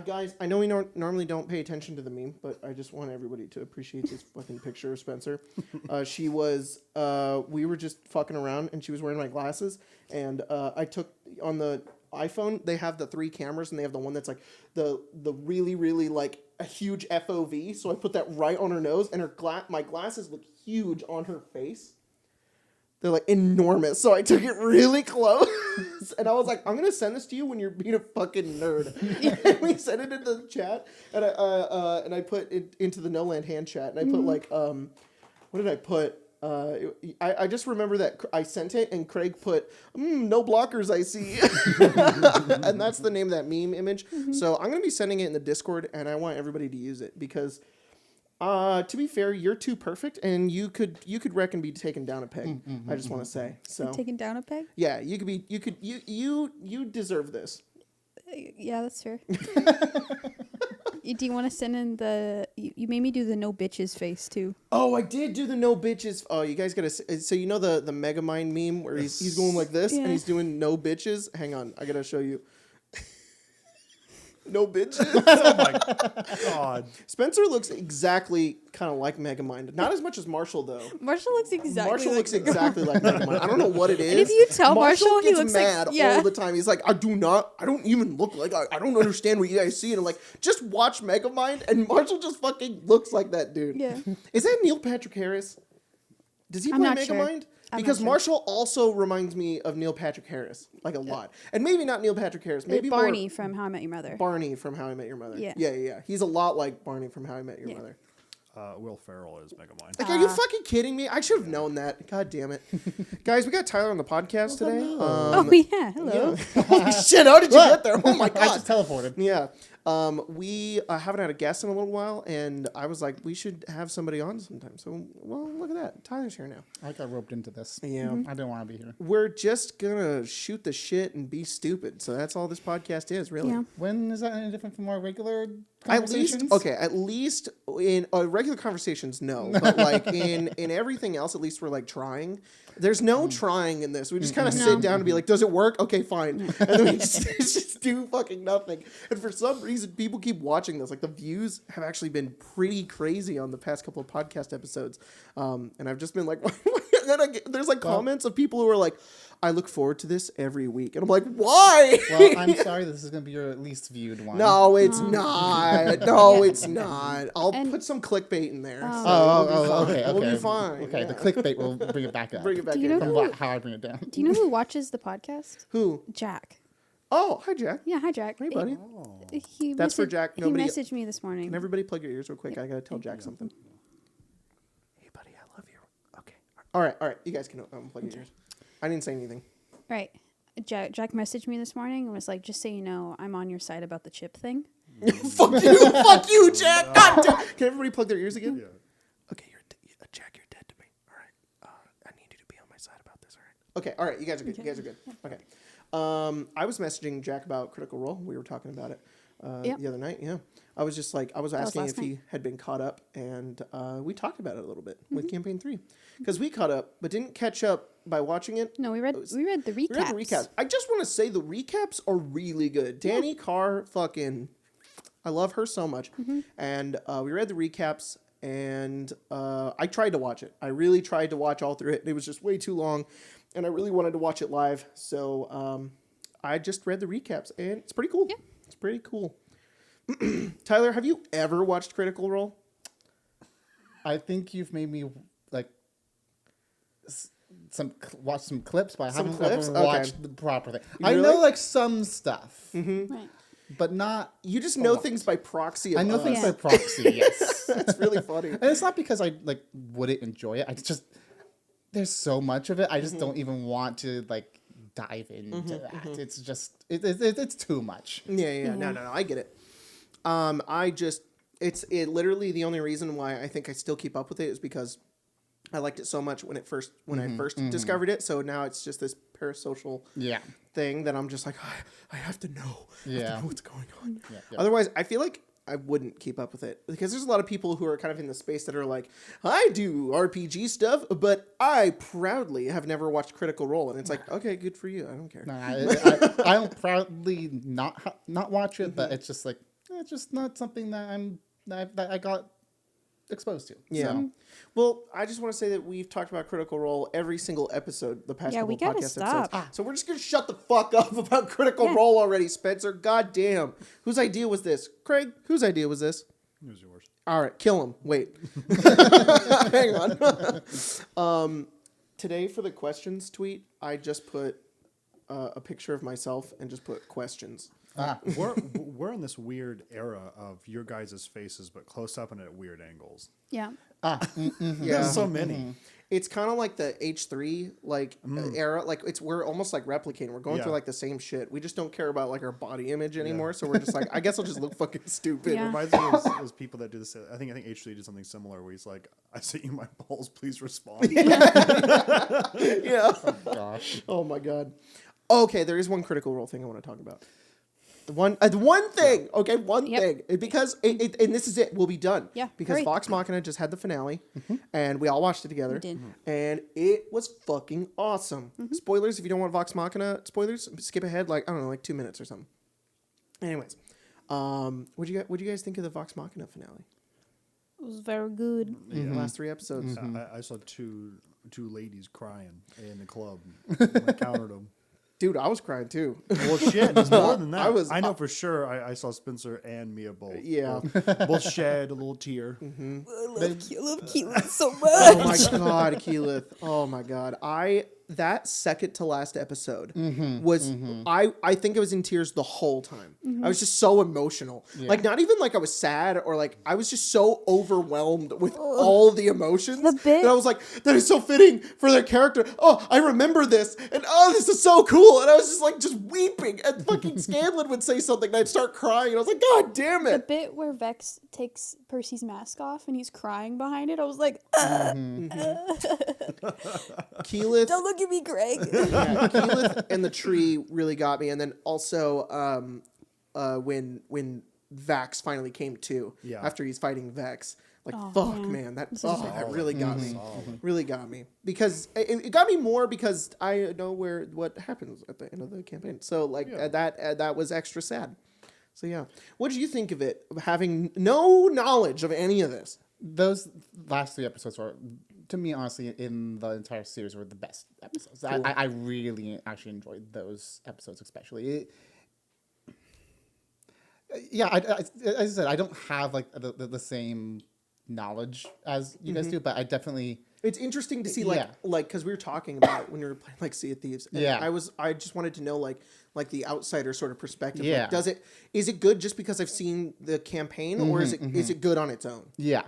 Guys, I know we normally don't pay attention to the meme, but I just want everybody to appreciate this fucking picture of Spencer. She was, we were just fucking around, and she was wearing my glasses, and I took, on the iPhone, they have the 3 cameras, and they have the one that's like the really, really like a huge FOV, so I put that right on her nose, and my glasses look huge on her face. They're like enormous, so I took it really close, and I was like, "I'm gonna send this to you when you're being a fucking nerd." And we sent it into the chat, and I put it into the No Land Hand chat, and I put like, what did I put? I just remember that I sent it, and Craig put, "No blockers, I see," and that's the name of that meme image. So I'm gonna be sending it in the Discord, and I want everybody to use it because. To be fair, you're too perfect, and you could reckon be taken down a peg. I just want to say so. Taken down a peg? Yeah, you deserve this. Yeah, that's fair. Do you want to send in the? You made me do the no bitches face too. Oh, I did do the no bitches. Oh, you guys gotta. So you know the Megamind meme where he's going like this and he's doing no bitches. Hang on, I gotta show you. No bitches. Oh my god. Spencer looks exactly kind of like Megamind. Not as much as Marshall though. Marshall looks exactly like Megamind. I don't know what it is. And if you tell Marshall gets he looks mad like, yeah. all the time. He's like, I don't even look like I don't understand what you guys see. And I'm like, just watch Megamind, and Marshall just fucking looks like that dude. Yeah. Is that Neil Patrick Harris? Does he play Megamind? Sure. Because Marshall also reminds me of Neil Patrick Harris, like a lot. And maybe not Neil Patrick Harris. Maybe Barney from How I Met Your Mother. Barney from How I Met Your Mother. Yeah. Yeah. He's a lot like Barney from How I Met Your Mother. Will Ferrell is Megamind. Like, are you fucking kidding me? I should have known that. God damn it. Guys, we got Tyler on the podcast today. Hello. Yeah. Holy shit, how did you get there? Oh my god. I just teleported. Yeah. We haven't had a guest in a little while, and I was like, we should have somebody on sometime. So, well, look at that. Tyler's here now. I got roped into this. Yeah. I didn't want to be here. We're just going to shoot the shit and be stupid. So that's all this podcast is, really. Yeah. When is that any different from our regular conversations? At least in regular conversations, no. But like in everything else, at least we're like trying. There's no trying in this. We just kind of sit down and be like, does it work? Okay, fine. And then we just do fucking nothing. And for some reason, people keep watching this. Like the views have actually been pretty crazy on the past couple of podcast episodes. And I've just been like, there's like comments of people who are like, I look forward to this every week. And I'm like, why? Well, I'm sorry. This is going to be your least viewed one. No, it's not. No, it's not. I'll put some clickbait in there. Okay. We'll be fine. Okay, the clickbait will bring it back up. Bring it back Do you in. know How I bring it down. Do you know who watches the podcast? Who? Jack. Oh, hi, Jack. Yeah, hi, Jack. Hey, buddy. That's for Jack. He messaged me this morning. Can everybody plug your ears real quick? I got to tell Jack something. Hey, buddy, I love you. Okay. All right. You guys can plug your ears. I didn't say anything. Right. Jack messaged me this morning and was like, just so you know, I'm on your side about the chip thing. Fuck you, Jack. God damn. Can everybody plug their ears again? Yeah. Okay, Jack, you're dead to me. All right. I need you to be on my side about this, all right? Okay, all right. You guys are good. Okay. I was messaging Jack about Critical Role. We were talking about it the other night, yeah. I was just like, I was asking if he had been caught up, and we talked about it a little bit with Campaign 3. Because we caught up, but didn't catch up by watching it. No, we read the recaps. We read the recaps. I just want to say the recaps are really good. Danny Carr, I love her so much. And we read the recaps, and I tried to watch it. I really tried to watch all through it. It was just way too long, and I really wanted to watch it live. So I just read the recaps, and it's pretty cool. Yeah. It's pretty cool. Tyler, have you ever watched Critical Role? I think you've made me like watch some clips, but I haven't ever watched the proper thing. I know like some stuff, Right. but not. You just know things by proxy. I know things by proxy. Yes, that's really funny. And it's not because I like wouldn't enjoy it. I just there's so much of it. I just don't even want to like dive into that. It's just it's too much. Yeah. No. I get it. It's literally the only reason why I think I still keep up with it is because I liked it so much when I first discovered it. So now it's just this parasocial thing that I'm just like, I have to know. I have to know what's going on. Yeah. Otherwise, I feel like I wouldn't keep up with it because there's a lot of people who are kind of in the space that are like, I do RPG stuff, but I proudly have never watched Critical Role, and it's like, okay, good for you. I don't care. No, I don't proudly not watch it, but it's just like it's just not something that I got exposed to. Yeah. So. Well, I just want to say that we've talked about Critical Role every single episode the past Yeah, couple we gotta podcast stop. episodes. So we're just gonna shut the fuck up about Critical Role already, Spencer. God damn. Whose idea was this? Craig, whose idea was this? It was yours. All right, kill him. Wait. Hang on. Today for the questions tweet, I just put a picture of myself and just put questions. We're in this weird era of your guys' faces, but close up and at weird angles. Yeah. Yeah. There's so many. It's kind of like the H3 era. Like we're almost like replicating. We're going through like the same shit. We just don't care about like our body image anymore. So we're just like, I guess I'll just look fucking stupid. Yeah. It reminds me of those people that do this. I think H3 did something similar where he's like, I sent you my balls, please respond. Yeah. Oh, gosh. Oh my god. Okay, there is one Critical Role thing I want to talk about. The one thing, okay, one thing, because and this is it. We'll be done. Yeah, because hurry. Vox Machina just had the finale, and we all watched it together. We did. And it was fucking awesome. Spoilers if you don't want Vox Machina spoilers, skip ahead like I don't know, like 2 minutes or something. Anyways, what do you guys think of the Vox Machina finale? It was very good. The last 3 episodes. I saw two ladies crying in the club. I counted them. Dude, I was crying too. Well, shit, it's more than that. I know for sure I saw Spencer and Mia both. Yeah. Both shed a little tear. I love Keelan so much. Oh my god, Keyleth. Oh my god. That second to last episode was I think I was in tears the whole time. I was just so emotional. Yeah. Like not even like I was sad or like I was just so overwhelmed with all the emotions. The bit- that I was like, that is so fitting for their character. Oh, I remember this. And oh, this is so cool. And I was just like just weeping. And fucking Scanlan would say something and I'd start crying. And I was like, God damn The it. bit where Vex takes Percy's mask off and he's crying behind it, I was like, Keyleth. don't look at me, Greg. Yeah, Keyleth and the tree really got me, and then also when Vax finally came to, after he's fighting Vex, like man, that really got me, really got me because it got me more because I know what happens at the end of the campaign, so like that was extra sad. So yeah, what did you think of it? Having no knowledge of any of this, Those last 3 episodes were, to me, honestly, in the entire series, were the best episodes. Cool. I really actually enjoyed those episodes, especially. As I said, I don't have like the same knowledge as you guys do, but I definitely. It's interesting to see like because we were talking about it when we were playing like Sea of Thieves. And I just wanted to know like the outsider sort of perspective. Yeah. Like, is it good just because I've seen the campaign, or is it good on its own? Yeah.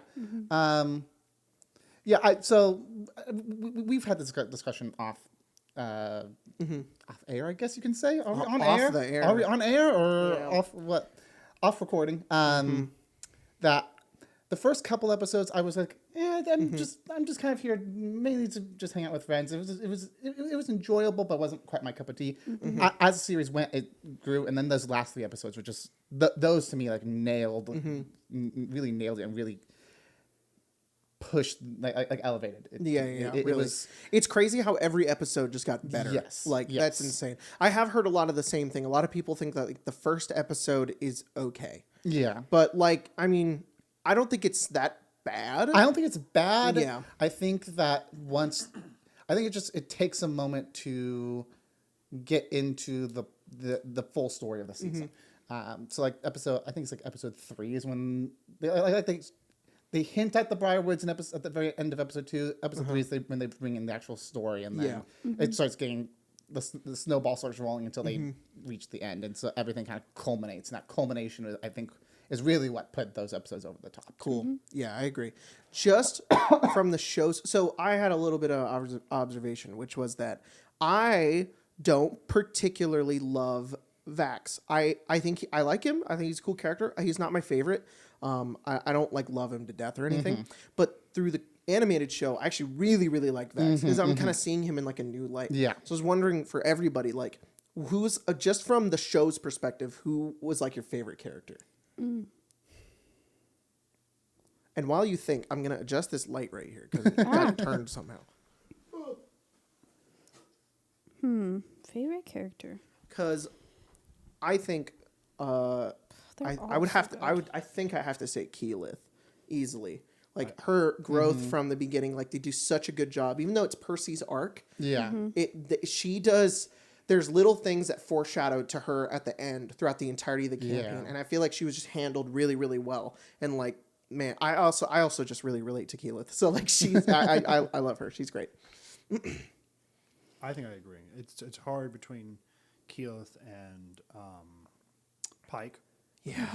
So we've had this discussion off air, I guess you can say. Are we on off air? the air. Are we on air or off what? Off recording. That the first couple episodes, I was like, I'm just kind of here mainly to just hang out with friends. It was enjoyable, but wasn't quite my cup of tea. As the series went, it grew, and then those last 3 episodes were just those to me like really nailed it and really pushed like elevated. It really. was. It's crazy how every episode just got better. Yes, That's insane. I have heard a lot of the same thing. A lot of people think that like the first episode is okay. Yeah, but like I mean, I don't think it's that bad. I don't think it's bad. Yeah. I think that it takes a moment to get into the full story of the season. So like I think it's like episode 3 is when they hint at the Briarwoods at the very end of episode 2. Episode 3 is when they bring in the actual story, and then it starts getting the snowball starts rolling until they reach the end, and so everything kind of culminates. And that culmination, I think, is really what put those episodes over the top. Cool. Yeah, I agree. Just from the shows. So I had a little bit of observation, which was that I don't particularly love Vax. I think I like him. I think he's a cool character. He's not my favorite. I don't like love him to death or anything. But through the animated show, I actually really, really like Vax because I'm kind of seeing him in like a new light. Yeah. So I was wondering for everybody, like, who's just from the show's perspective, who was like your favorite character? And while you think, I'm going to adjust this light right here because it got turned somehow. Favorite character? Because I think I would have to. I think I have to say Keyleth easily. Like her growth from the beginning, like they do such a good job. Even though it's Percy's arc, she does. There's little things that foreshadow to her at the end throughout the entirety of the campaign, and I feel like she was just handled really, really well. And like, man, I also just really relate to Keyleth. So like, she's I love her. She's great. I think I agree. It's hard between Keyleth and Pike. Yeah.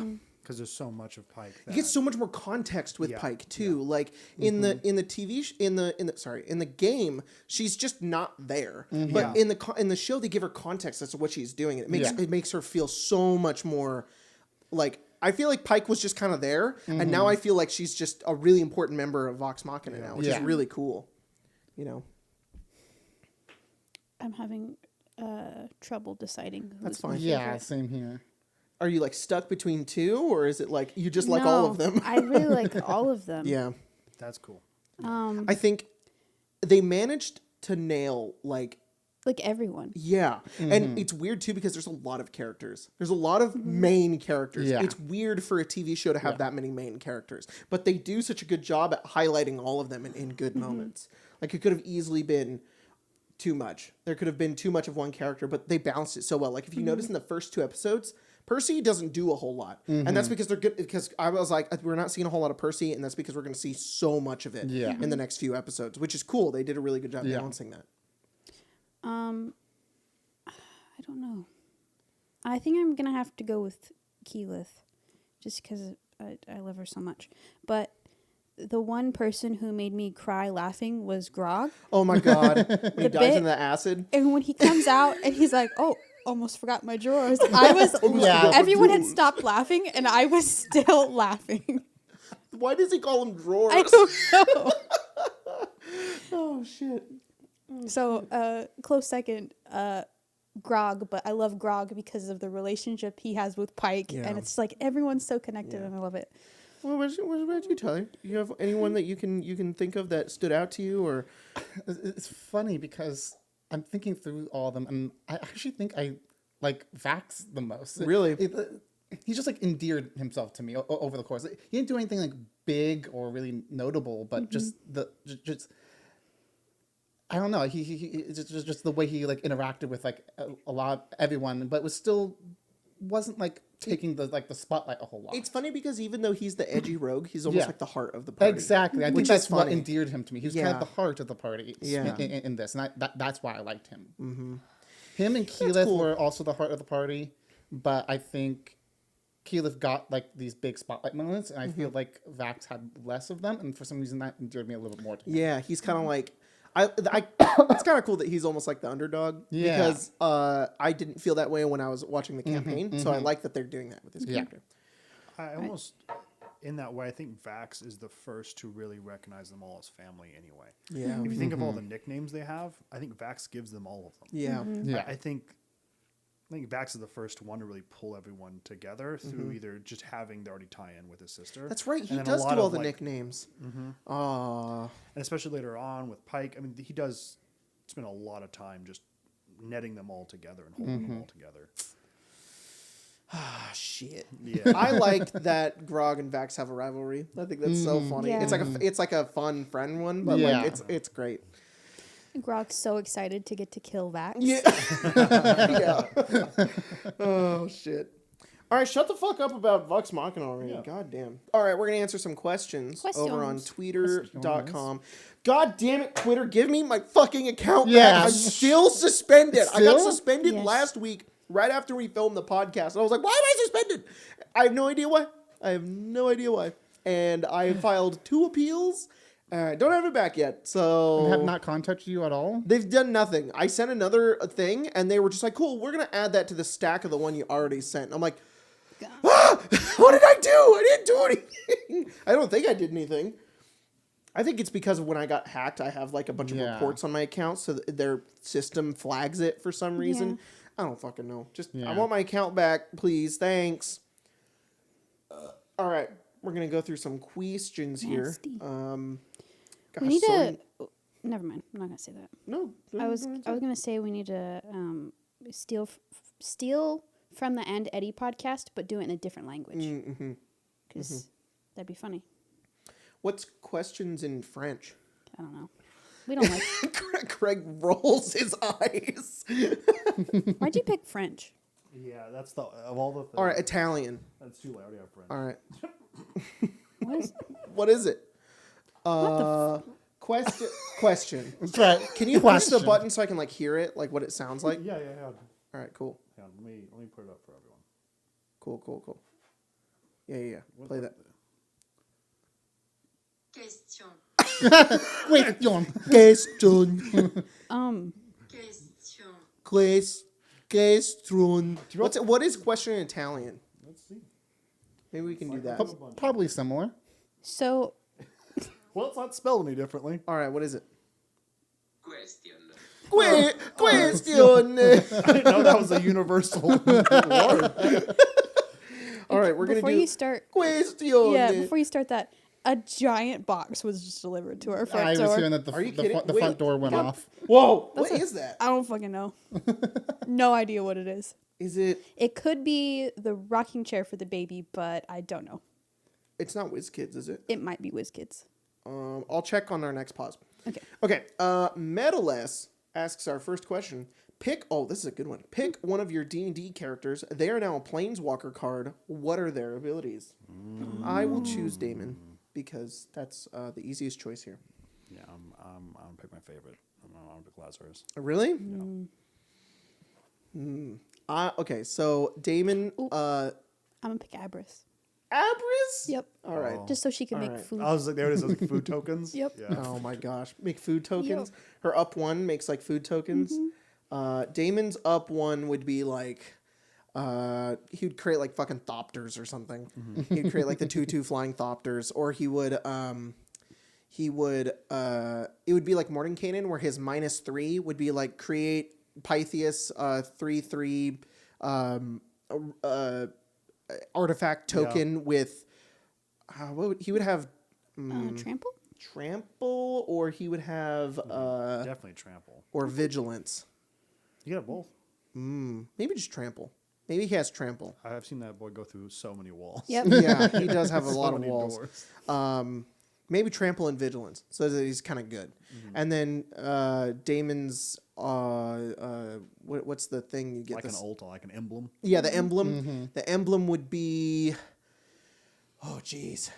Because there's so much of Pike. You get so much more context with Pike too. Like in the in the game, she's just not there. But in the show, they give her context as to what she's doing. It makes her feel so much more like. I feel like Pike was just kind of there, and now I feel like she's just a really important member of Vox Machina now, which is really cool. You know. I'm having trouble deciding. That's fine. Yeah, same here. Are you like stuck between two, or is it like you just like all of them? I really like all of them. Yeah, that's cool. I think they managed to nail like everyone. Yeah, and it's weird too because there's a lot of characters. There's a lot of main characters. Yeah. It's weird for a TV show to have that many main characters, but they do such a good job at highlighting all of them in good moments. Like it could have easily been too much. There could have been too much of one character, but they balanced it so well. Like if you notice in the first 2 episodes, Percy doesn't do a whole lot. And that's because they're good. Because I was like, we're not seeing a whole lot of Percy, and that's because we're going to see so much of it in the next few episodes, which is cool. They did a really good job balancing that. I don't know. I think I'm going to have to go with Keyleth just because I love her so much. But the one person who made me cry laughing was Grog. Oh my God. When he dives into the acid. And when he comes out and he's like, oh, almost forgot my drawers. I was, everyone had stopped laughing and I was still laughing. Why does he call them drawers? I don't know. Oh, shit. So, close second, Grog, but I love Grog because of the relationship he has with Pike. Yeah. And it's like everyone's so connected and I love it. Well, what about you, Tyler? Do you have anyone that you can think of that stood out to you, or? It's funny because I'm thinking through all of them, and I actually think I like Vax the most. Really? He just like endeared himself to me over the course. He didn't do anything like big or really notable, but just I don't know. He just the way he like interacted with like everyone, but wasn't like taking the spotlight a whole lot. It's funny because even though he's the edgy rogue, he's almost like the heart of the party. Exactly. I think that's what endeared him to me. He was kind of the heart of the party in this, and that's why I liked him. Mm-hmm. Him and Keyleth were also the heart of the party, but I think Keyleth got like these big spotlight moments, and I feel like Vax had less of them, and for some reason that endeared me a little bit more to him. Yeah, he's kind of like. It's kind of cool that he's almost like the underdog because I didn't feel that way when I was watching the campaign, so I like that they're doing that with this character. I almost, in that way, I think Vax is the first to really recognize them all as family anyway. Yeah. If you think of all the nicknames they have, I think Vax gives them all of them. Yeah. I think Vax is the first one to really pull everyone together through either just having the already tie-in with his sister. That's right. He does do all the nicknames. And especially later on with Pike, I mean, he does spend a lot of time just netting them all together and holding them all together. Ah, shit. Yeah. I like that Grog and Vax have a rivalry. I think that's so funny. Yeah. It's like a fun friend one, but like it's great. Grog's so excited to get to kill Vax. Yeah. Oh, shit. All right, shut the fuck up about Vox Machina already. Yeah. God damn. All right, we're going to answer some questions over on Twitter.com. God damn it, Twitter, give me my fucking account back. I'm still suspended. I got suspended last week right after we filmed the podcast. And I was like, why am I suspended? I have no idea why. And I filed 2 appeals. I don't have it back yet, so... And have not contacted you at all? They've done nothing. I sent another thing, and they were just like, cool, we're going to add that to the stack of the one you already sent. And I'm like, what did I do? I didn't do anything. I don't think I did anything. I think it's because when I got hacked, I have like a bunch of reports on my account, so their system flags it for some reason. Yeah. I don't fucking know. I want my account back, please. Thanks. All right. we're gonna go through some questions here. Nasty. Gosh, We need so to. many- Never mind. I'm not gonna say that. No, I was gonna say we need to steal from the And Eddie podcast, but do it in a different language Mm-hmm. because that'd be funny. What's questions in French? I don't know. We don't like. Craig rolls his eyes. Why'd you pick French? Yeah, that's the of all the things. All right, Italian. That's too late. I already have friends. All right. What is? What is it? the Question. That's right. Can you push the Question. button so I can like hear it, like what it sounds like? Yeah. All right, cool. Yeah, let me put it up for everyone. Cool. Yeah. Play that. Question. Wait, Yon. Question. Question. Question. What is question in Italian? Let's see. Maybe we can do that. Probably similar. So Well, it's not spelled any differently. All right, what is it? Question. Question. I didn't know that was a universal word. All right, we're gonna before do you start, question. before you start that, a giant box was just delivered to our front I door. was hearing that Are you the kidding? front Wait, door went what? off. Whoa! What is that? I don't fucking know. No idea what it is. Is it? It could be the rocking chair for the baby, but I don't know. It's not WizKids, is it? It might be WizKids. I'll check on our next pause. Okay. Okay. Metaless asks our first question. This is a good one. Pick one of your D&D characters. They are now a Planeswalker card. What are their abilities? I will choose Damon because that's the easiest choice here. Yeah, I'm gonna pick my favorite. I'm gonna pick Lazarus. Really? Okay, so Damon, I'm gonna pick Abris. Abris? Yep. All right. Just so she can make Alright. food. I was like, there it is, like food tokens. Yep. Yeah. Oh my gosh. Make food tokens. Her up one makes like food tokens. Damon's up one would be like he would create like fucking thopters or something. He'd create like the 2/2 flying thopters, or it would be like Mordenkainen where his -3 would be like create Pythias 3/3 artifact token with he would have Trample? trample, or he would have Definitely trample. or vigilance. You get both. Maybe just trample. Maybe he has trample. I've seen that boy go through so many walls. Yep. Yeah, he does have a So lot of many walls. doors. Maybe trample and vigilance, so that he's kind of good. And then Damon's what's the thing you get? Like an ult, like an emblem. Yeah, the emblem. The emblem would be. Oh, geez.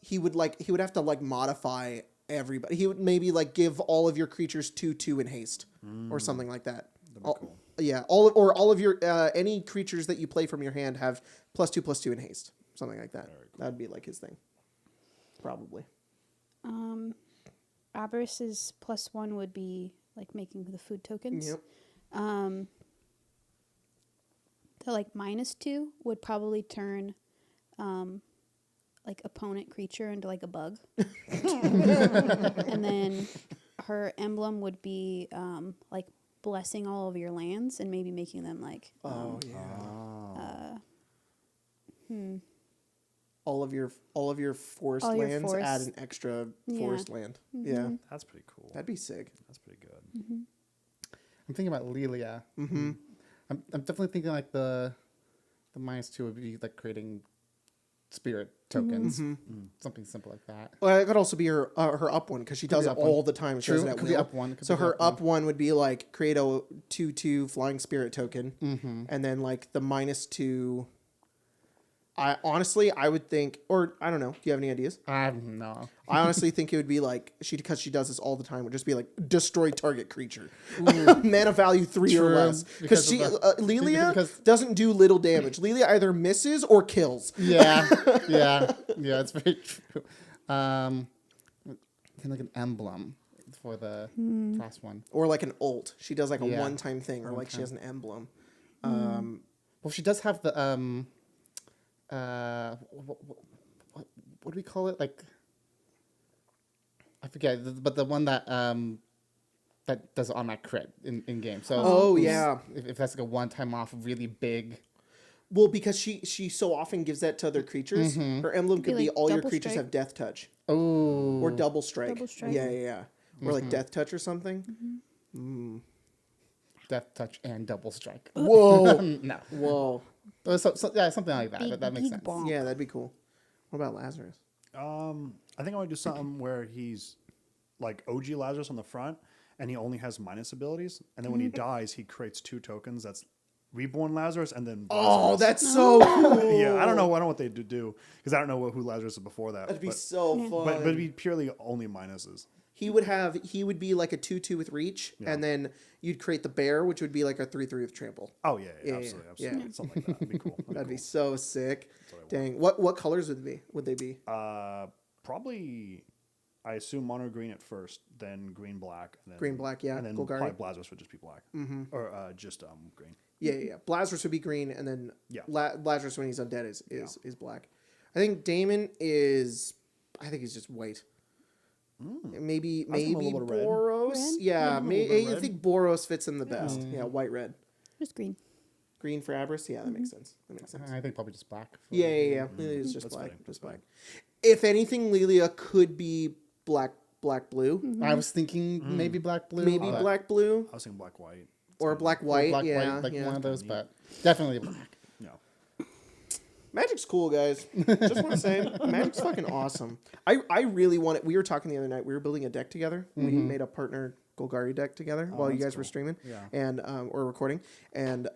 He would have to like modify everybody. He would maybe like give all of your creatures 2/2 in haste or something like that. Cool. Yeah, all of your any creatures that you play from your hand have +2/+2 in haste, something like that. That'd be like his thing, probably. Abris's +1 would be like making the food tokens. Yep. The like -2 would probably turn like opponent creature into like a bug. And then her emblem would be like blessing all of your lands and maybe making them like Oh yeah. All of your forest All your lands add forest- an extra Yeah. forest land. Yeah, That's pretty cool. that'd be sick. That's pretty good. I'm thinking about Lilia. I'm definitely thinking like the -2 would be like creating spirit tokens, something simple like that. Well, it could also be her up one because she does be it up one. all the time. She True, does it it at could be will. up one, it could So be her up up one would be like create a 2/2 flying spirit token, and then like the -2. I would think, or I don't know. Do you have any ideas? No. I honestly think it would be like because she does this all the time. Would just be like destroy target creature, mana value 3 or True, less. Because because she of the- Lilia because- doesn't do little damage. Lilia either misses or kills. Yeah, it's very true. Then like an emblem for the last one. Or like an ult. She does like a Yeah. one-time thing, or like she has an emblem. Well, she does have the what do we call it? Like I forget, but the one that that does automatic crit in game. So Oh, yeah. if that's like a one-time off, really big. Well, because she so often gives that to other creatures. Her emblem could be like all your double creatures strike? have death touch Oh. or double strike. Double strike. Yeah. Or like death touch or something. Death touch and double strike. Whoa. No. Whoa. Yeah, something like that. That makes Big sense. bonk. Yeah, that'd be cool. What about Lazarus? I think I want to do something where he's like OG Lazarus on the front, and he only has minus abilities. And then when he dies, he creates 2 tokens. That's Reborn Lazarus and then. Oh, Lazarus. that's so cool. Yeah, I don't know what they do because I don't know who Lazarus is before that. That'd be but, so fun. but it'd be purely only minuses. He would be like a 2/2 with reach, and then you'd create the bear, which would be like a 3/3 with trample. Oh yeah, Yeah, absolutely. yeah. Something like that. That'd be cool. That'd be so sick. what I Dang. What colors would they be? Probably, I assume mono green at first, then green black, and then Green, black, yeah. and then Golgari. probably Lazarus would just be black, or just green. Yeah. Lazarus would be green, and then Yeah. Lazarus when he's undead is black. I think Damon is. I think he's just white. Maybe I was thinking a little bit of red. Boros. Red? Yeah, a little bit of I red. think Boros fits in the best. Yeah, white red. Just green. Green for Abris. Yeah, that makes sense. That makes sense. I think probably just black. Yeah. It is just That's black. fine. Just black. If anything, Lilia could be black blue. I was thinking maybe black blue. Maybe but- black blue I was thinking black white. or black or white. black yeah, white, like yeah. one of those, but definitely black. No. Magic's cool, guys. Just want to say, Magic's fucking awesome. I really want it. We were talking the other night. We were building a deck together. We made a partner Golgari deck together while you guys were streaming and or recording. And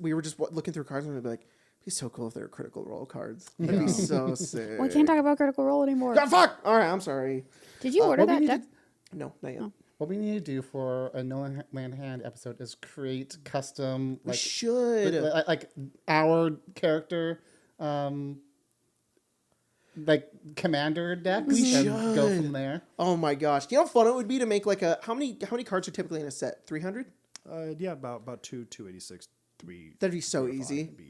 we were just looking through cards and we'd be like, it'd be so cool if they were critical role cards. That'd be so sick. Well, we can't talk about Critical Role anymore. Ah, fuck! All right, I'm sorry. Did you order what we that need deck? No, not yet. What we need to do for a No Land Hand episode is create custom We like should. like our character like commander decks We and go should. from there. Oh my gosh! You know how fun it would be to make like a how many cards are typically in a set? 300. Yeah, about 286, 3. That'd be so 3 or 5 easy. would be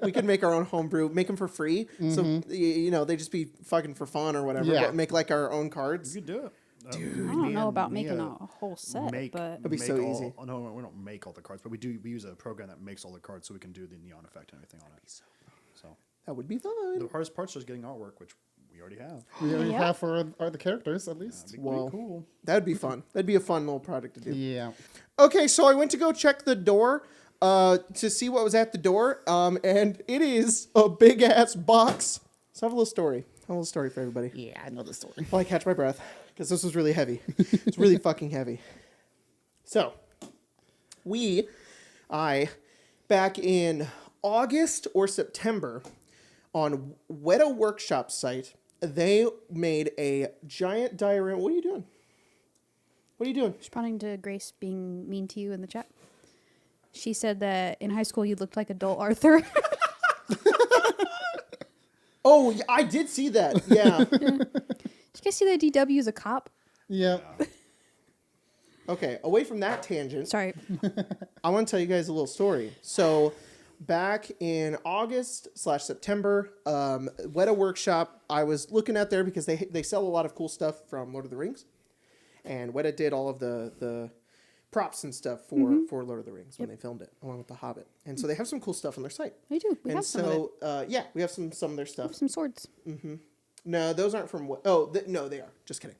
We could make our own homebrew, make them for free. So they just be fucking for fun or whatever. Yeah. But make like our own cards. You could do it. I don't know about making a whole set, but That'd be so easy. No, we don't make all the cards, but we use a program that makes all the cards so we can do the neon effect and everything on it. So That would be fun. the hardest part's just getting artwork, which we already have. We already Yeah. have for the characters at least. That'd be Well, cool. That'd be fun. That'd be a fun little project to do. Yeah. Okay, so I went to go check the door to see what was at the door, and it is a big ass box. So I have a little story. A little story for everybody. Yeah, I know the story. While I catch my breath, because this was really heavy. It's really fucking heavy. So, back in August or September, on Weta Workshop site, they made a giant diorama. What are you doing? What are you doing? responding to Grace being mean to you in the chat. She said that in high school you looked like adult Arthur. Oh, yeah, I did see that. Yeah. Did you guys see that DW is a cop? Yeah. Okay, away from that tangent. Sorry. I want to tell you guys a little story. So, back in August/September, Weta Workshop, I was looking at there because they sell a lot of cool stuff from Lord of the Rings, and Weta did all of the props and stuff for Lord of the Rings when they filmed it, along with The Hobbit. And so they have some cool stuff on their site. We do. We and have some of it. so, yeah, we have some of their stuff. Some swords. No, those aren't from. No, they are. Just kidding.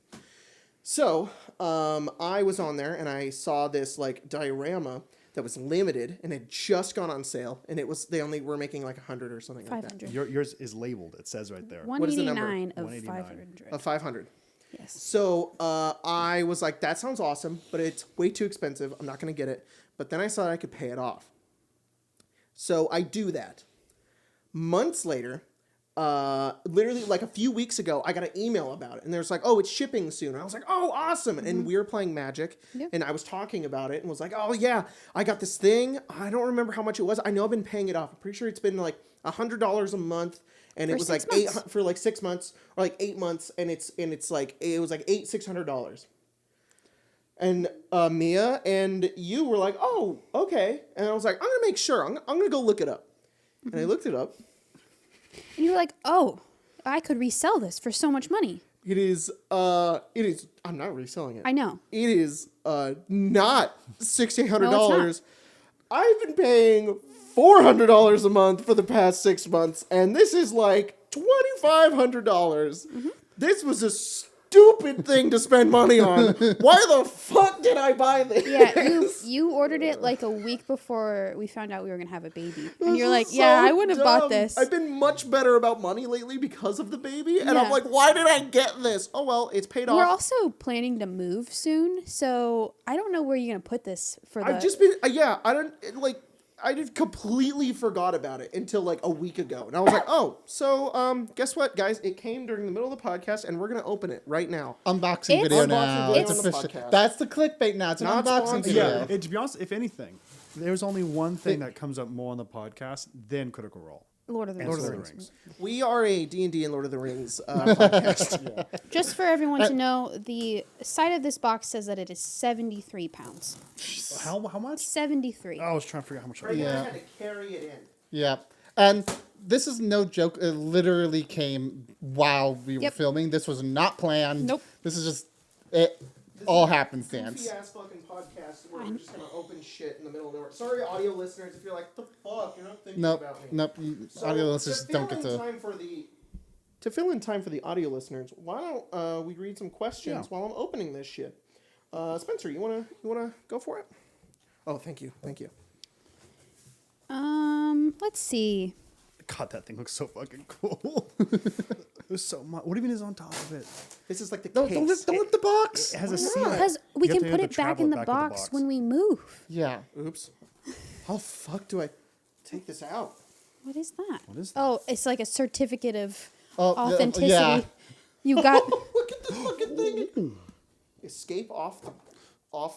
So, I was on there and I saw this like diorama that was limited and had just gone on sale, and they only were making like 100 or something like that. 500. Yours is labeled. It says right there. What is the number? 189 of 189. 500. Of 500. Yes. So I was like, that sounds awesome, but it's way too expensive. I'm not going to get it. But then I saw that I could pay it off. So I do that. Months later, literally like a few weeks ago, I got an email about it. And there's like, oh, it's shipping soon. And I was like, oh, awesome. And we were playing Magic. Yeah. And I was talking about it and was like, oh, yeah, I got this thing. I don't remember how much it was. I know I've been paying it off. I'm pretty sure it's been like $100 a month. And it For was 6 like months. for like 6 months or like 8 months, and it's like it was like $600. And Mia and you were like, oh, okay. And I was like, I'm gonna make sure. I'm gonna go look it up. And I looked it up. And you were like, oh, I could resell this for so much money. It is. I'm not reselling it. I know. It is not $1,600. No, it's I've been paying $400 a month for the past 6 months, and this is like $2,500. This was a stupid thing to spend money on. Why the fuck did I buy this? Yeah, you ordered it like a week before we found out we were gonna have a baby, and you're like, This is yeah, so I wouldn't have bought dumb. this. I've been much better about money lately because of the baby, and Yeah. I'm like, why did I get this? Oh well, it's paid We're off. also planning to move soon, so I don't know where you're gonna put this for the. I've just been, I don't like. I just completely forgot about it until like a week ago, and I was like, "Oh, so guess what, guys? It came during the middle of the podcast, and we're gonna open it right now." Unboxing It's- video Unboxing now. video It's on the official. podcast. That's the clickbait now. It's an Not unboxing sponsored. video. To be honest, if anything, there's only one thing that comes up more on the podcast than Critical Role. Lord of the And Rings. Lord of the Rings. We are a D&D and Lord of the Rings podcast. Just for everyone to know, the side of this box says that it is 73 pounds. How much? 73. I was trying to figure out how much. Right now, I Yeah. had to carry it in. Yeah. And this is no joke. It literally came while we were Yep. filming. This was not planned. Nope. This is just it. All Goofy happenstance. ass fucking podcast where we're just gonna open shit in the middle of nowhere. Sorry, audio listeners, if you're like, the fuck, you're not thinking Nope. about me. Nope. So, Audio listeners to don't fill get in to. time for the to fill in time for the audio listeners. Why don't we read some questions while I'm opening this shit? Spencer, you wanna go for it? Oh, thank you. Let's see. God, that thing looks so fucking cool. It was so much. What even is on top of it? This is like the Don't case. lift the box. It has a Why seal. not? Because we You have can to put have it the back travel in the back with the box box. when we move. Yeah. Oops. How the fuck do I take this out? What is that? What is that? Oh, it's like a certificate of Oh, authenticity. yeah. You got. Look at this fucking thing. Escape off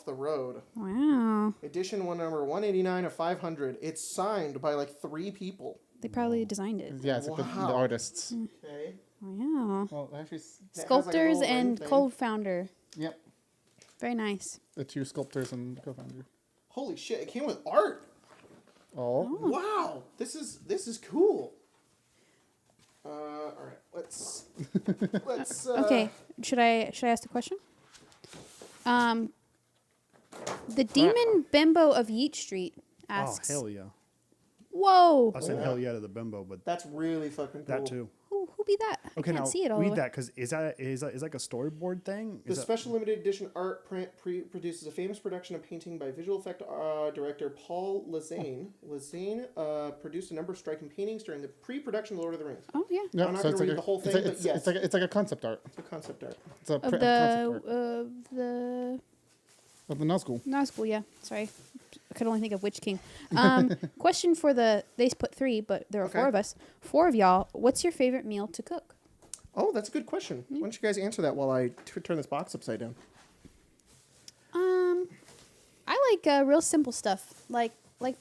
the road. Wow. Edition one number 189 of 500. It's signed by like 3 people. They probably designed it. Yeah, it's like the Wow. artists. Okay. Wow. Well, actually, It has, like, a Sculptors little and ring thing. co-founder. yep. Very nice. The 2 sculptors and co-founder. Holy shit! It came with art. Oh. Wow. This is cool. All right. Let's. Okay. Should I ask the question? The demon bimbo of Yeet Street asks. Oh hell yeah! Whoa. I said hell yeah to the bimbo, but That's really fucking cool. that too. Who be that? Okay, I can't now see it all. the read way. that because is that like a storyboard thing? The Is that- special limited edition art print produces a famous production of painting by visual effect director Paul Lazane. Lazane produced a number of striking paintings during the pre-production of Lord of the Rings. Oh yeah. Yeah, I'm not so gonna it's read like the whole it's thing, like, but it's, yes. it's like a concept art. It's a concept art. It's a Of concept art the of the Nazgul. Nazgul, yeah. Sorry. I could only think of Witch King. Question for they put 3, but there are Okay. 4 of us. 4 of y'all. What's your favorite meal to cook? Oh, that's a good question. Why don't you guys answer that while I turn this box upside down? I like real simple stuff, like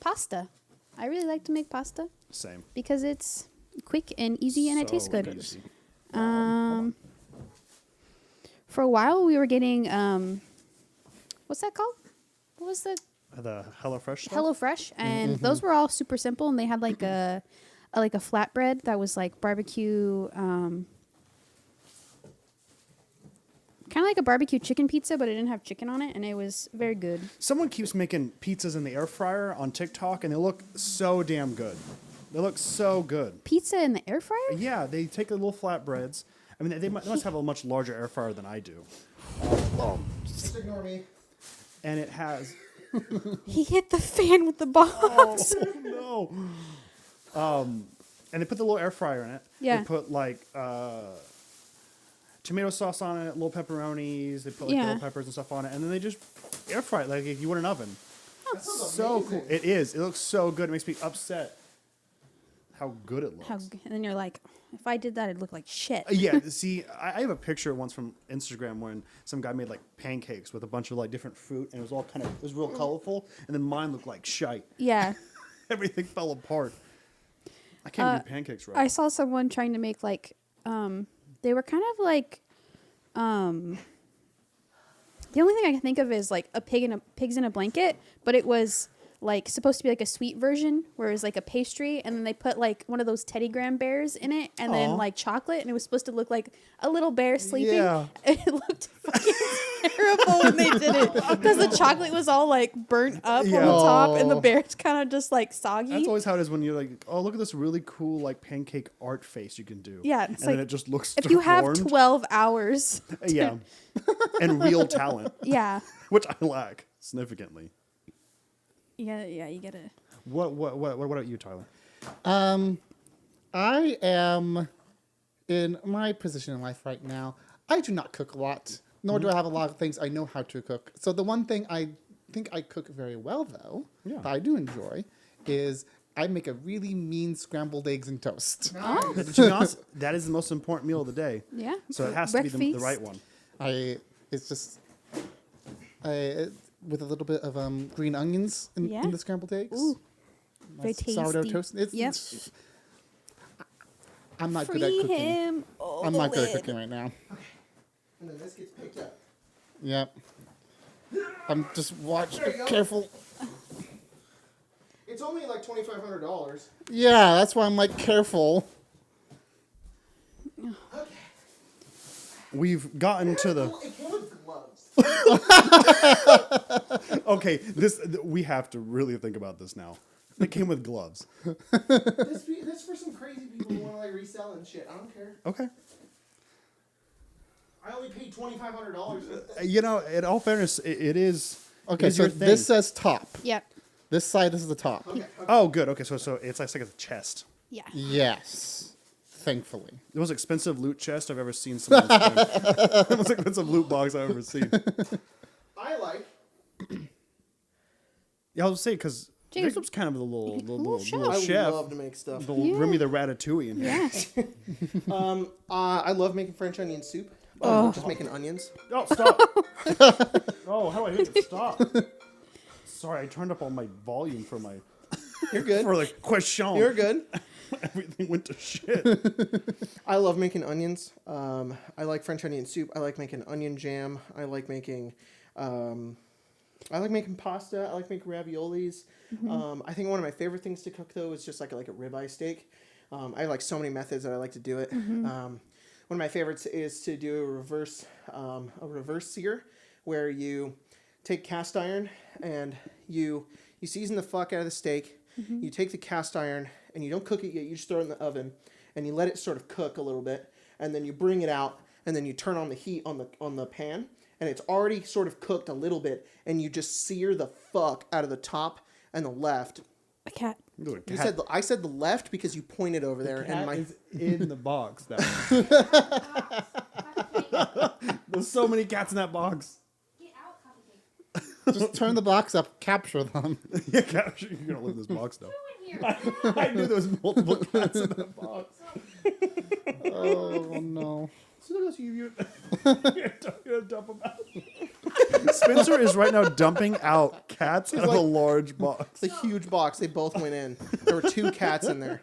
pasta. I really like to make pasta Same. because it's quick and easy and it tastes So good. easy. For a while we were getting what's that called? What was the The HelloFresh stuff. HelloFresh, and those were all super simple, and they had like a flatbread that was like barbecue, kind of like a barbecue chicken pizza, but it didn't have chicken on it, and it was very good. Someone keeps making pizzas in the air fryer on TikTok, and they look so damn good. They look so good. Pizza in the air fryer? Yeah, they take the little flatbreads. I mean, they must have a much larger air fryer than I do. Just ignore me. And it has. He hit the fan with the box. Oh no. And they put the little air fryer in it. Yeah. They put like tomato sauce on it, little pepperonis. They put like Yeah. bell peppers and stuff on it, and then they just air fry it like if you want an oven. That sounds So amazing. cool. It is. It looks so good. It makes me upset how good it looks. And then you're like, if I did that, it'd look like shit. Yeah, see, I have a picture once from Instagram when some guy made like pancakes with a bunch of like different fruit, and it was all kind of it was real colorful, and then mine looked like shite. Yeah. Everything fell apart. I can't do pancakes right. I saw someone trying to make like they were kind of like the only thing I can think of is like a pigs in a blanket, but it was like supposed to be like a sweet version where it was like a pastry, and then they put like one of those Teddy Graham bears in it, and then Aw. like chocolate, and it was supposed to look like a little bear sleeping. Yeah. It looked fucking terrible when they did it because the chocolate was all like burnt up on the Yeah. top, and the Oh. bear's kind of just like soggy. That's always how it is when you're like, oh, look at this really cool like pancake art face you can do. Yeah, and it's then like, it just looks if you have deformed. 12 hours, Yeah, and real talent, yeah, which I lack significantly. you gotta. What about you, Tyler? I am in my position in life right now. I do not cook a lot, nor do I have a lot of things I know how to cook. So the one thing I think I cook very well, though, Yeah. that I do enjoy, is I make a really mean scrambled eggs and toast. Oh, To be honest, that is the most important meal of the day. yeah. So it has to be the Breakfast. right one. It's just with a little bit of green onions Yeah. in the scrambled eggs. Ooh, very Nice sourdough tasty. toast. Yep. I'm not good at Free cooking. him. Oh, I'm the not good at lid. cooking right now. And then this gets picked up. Yep. I'm just watching. There you go. Careful. It's only like $2,500. Yeah, that's why I'm like careful. We've gotten to the It came with gloves. okay. We have to really think about this now. It came with gloves. This for some crazy people who want to like resell and shit. I don't care. Okay. I only paid $2,500. You know, in all fairness, it is. Okay, is so your thing. this says top. Yep. This side is the top. Okay. Oh, good. Okay, so it's like a chest. Yeah. Yes. Thankfully. The most expensive loot chest I've ever seen someone spend. The most expensive loot box I've ever seen. I like. Yeah, I was saying because James, Jacob's kind of the little chef. I chef. love to make stuff. The Remy the Ratatouille in here. Yeah. I love making French onion soup. Just making onions. Oh, stop. Oh, how do I hit it? Stop. Sorry, I turned up all my volume for my You're good. for the question. You're good. Everything went to shit. I love making onions. I like French onion soup. I like making onion jam. I like making pasta. I like making raviolis. I think one of my favorite things to cook though is just like a ribeye steak. I have like so many methods that I like to do it. One of my favorites is to do a reverse sear, where you take cast iron and you season the fuck out of the steak. You take the cast iron and you don't cook it yet. You just throw it in the oven and you let it sort of cook a little bit, and then you bring it out and then you turn on the heat on the pan, and it's already sort of cooked a little bit, and you just sear the fuck out of the top and the left. A cat. You said I said the left because you pointed over there, and my is in the box now. There's so many cats in that box. Just turn the box up, capture them. Yeah, capture. You're gonna live in this box now. I knew there was multiple cats in that box. Oh no. You're gonna dump them out. Spencer is right now dumping out cats out of a large box. It's a huge box. They both went in. There were 2 cats in there.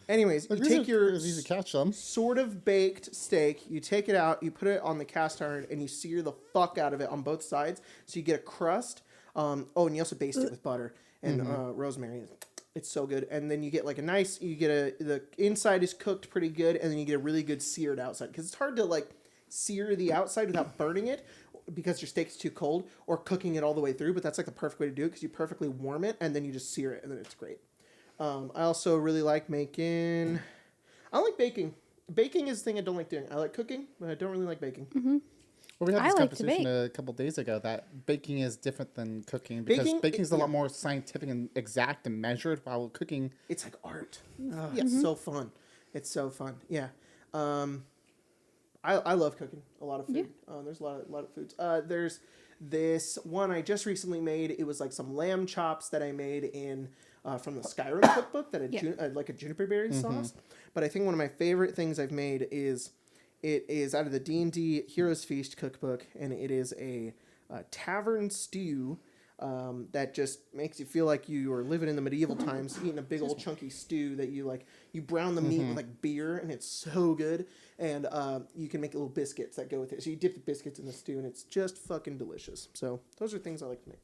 Anyways, you take your It's easy to catch them. sort of baked steak, you take it out, you put it on the cast iron, and you sear the fuck out of it on both sides, so you get a crust. And you also baste it with butter and rosemary. It's so good. And then you get like the inside is cooked pretty good, and then you get a really good seared outside, because it's hard to like sear the outside without burning it, because your steak's too cold, or cooking it all the way through. But that's like the perfect way to do it, because you perfectly warm it and then you just sear it, and then it's great. I also really like making. I like baking. Baking is the thing I don't like doing. I like cooking, but I don't really like baking. Well, we had I this like to conversation bake. a couple days ago that baking is different than cooking, because Baking- baking is a yeah. lot more scientific and exact and measured, while cooking. It's like art. It's so fun. It's so fun. Yeah. I love cooking a lot of food. There's a lot of foods. There's this one I just recently made. It was like some lamb chops that I made in from the Skyrim cookbook that had like a juniper berry sauce. But I think one of my favorite things I've made is out of the D&D Heroes Feast cookbook, and it is a tavern stew that just makes you feel like you are living in the medieval times, eating a big old chunky stew that you brown the meat with like beer, and it's so good. And you can make little biscuits that go with it. So you dip the biscuits in the stew, and it's just fucking delicious. So those are things I like to make.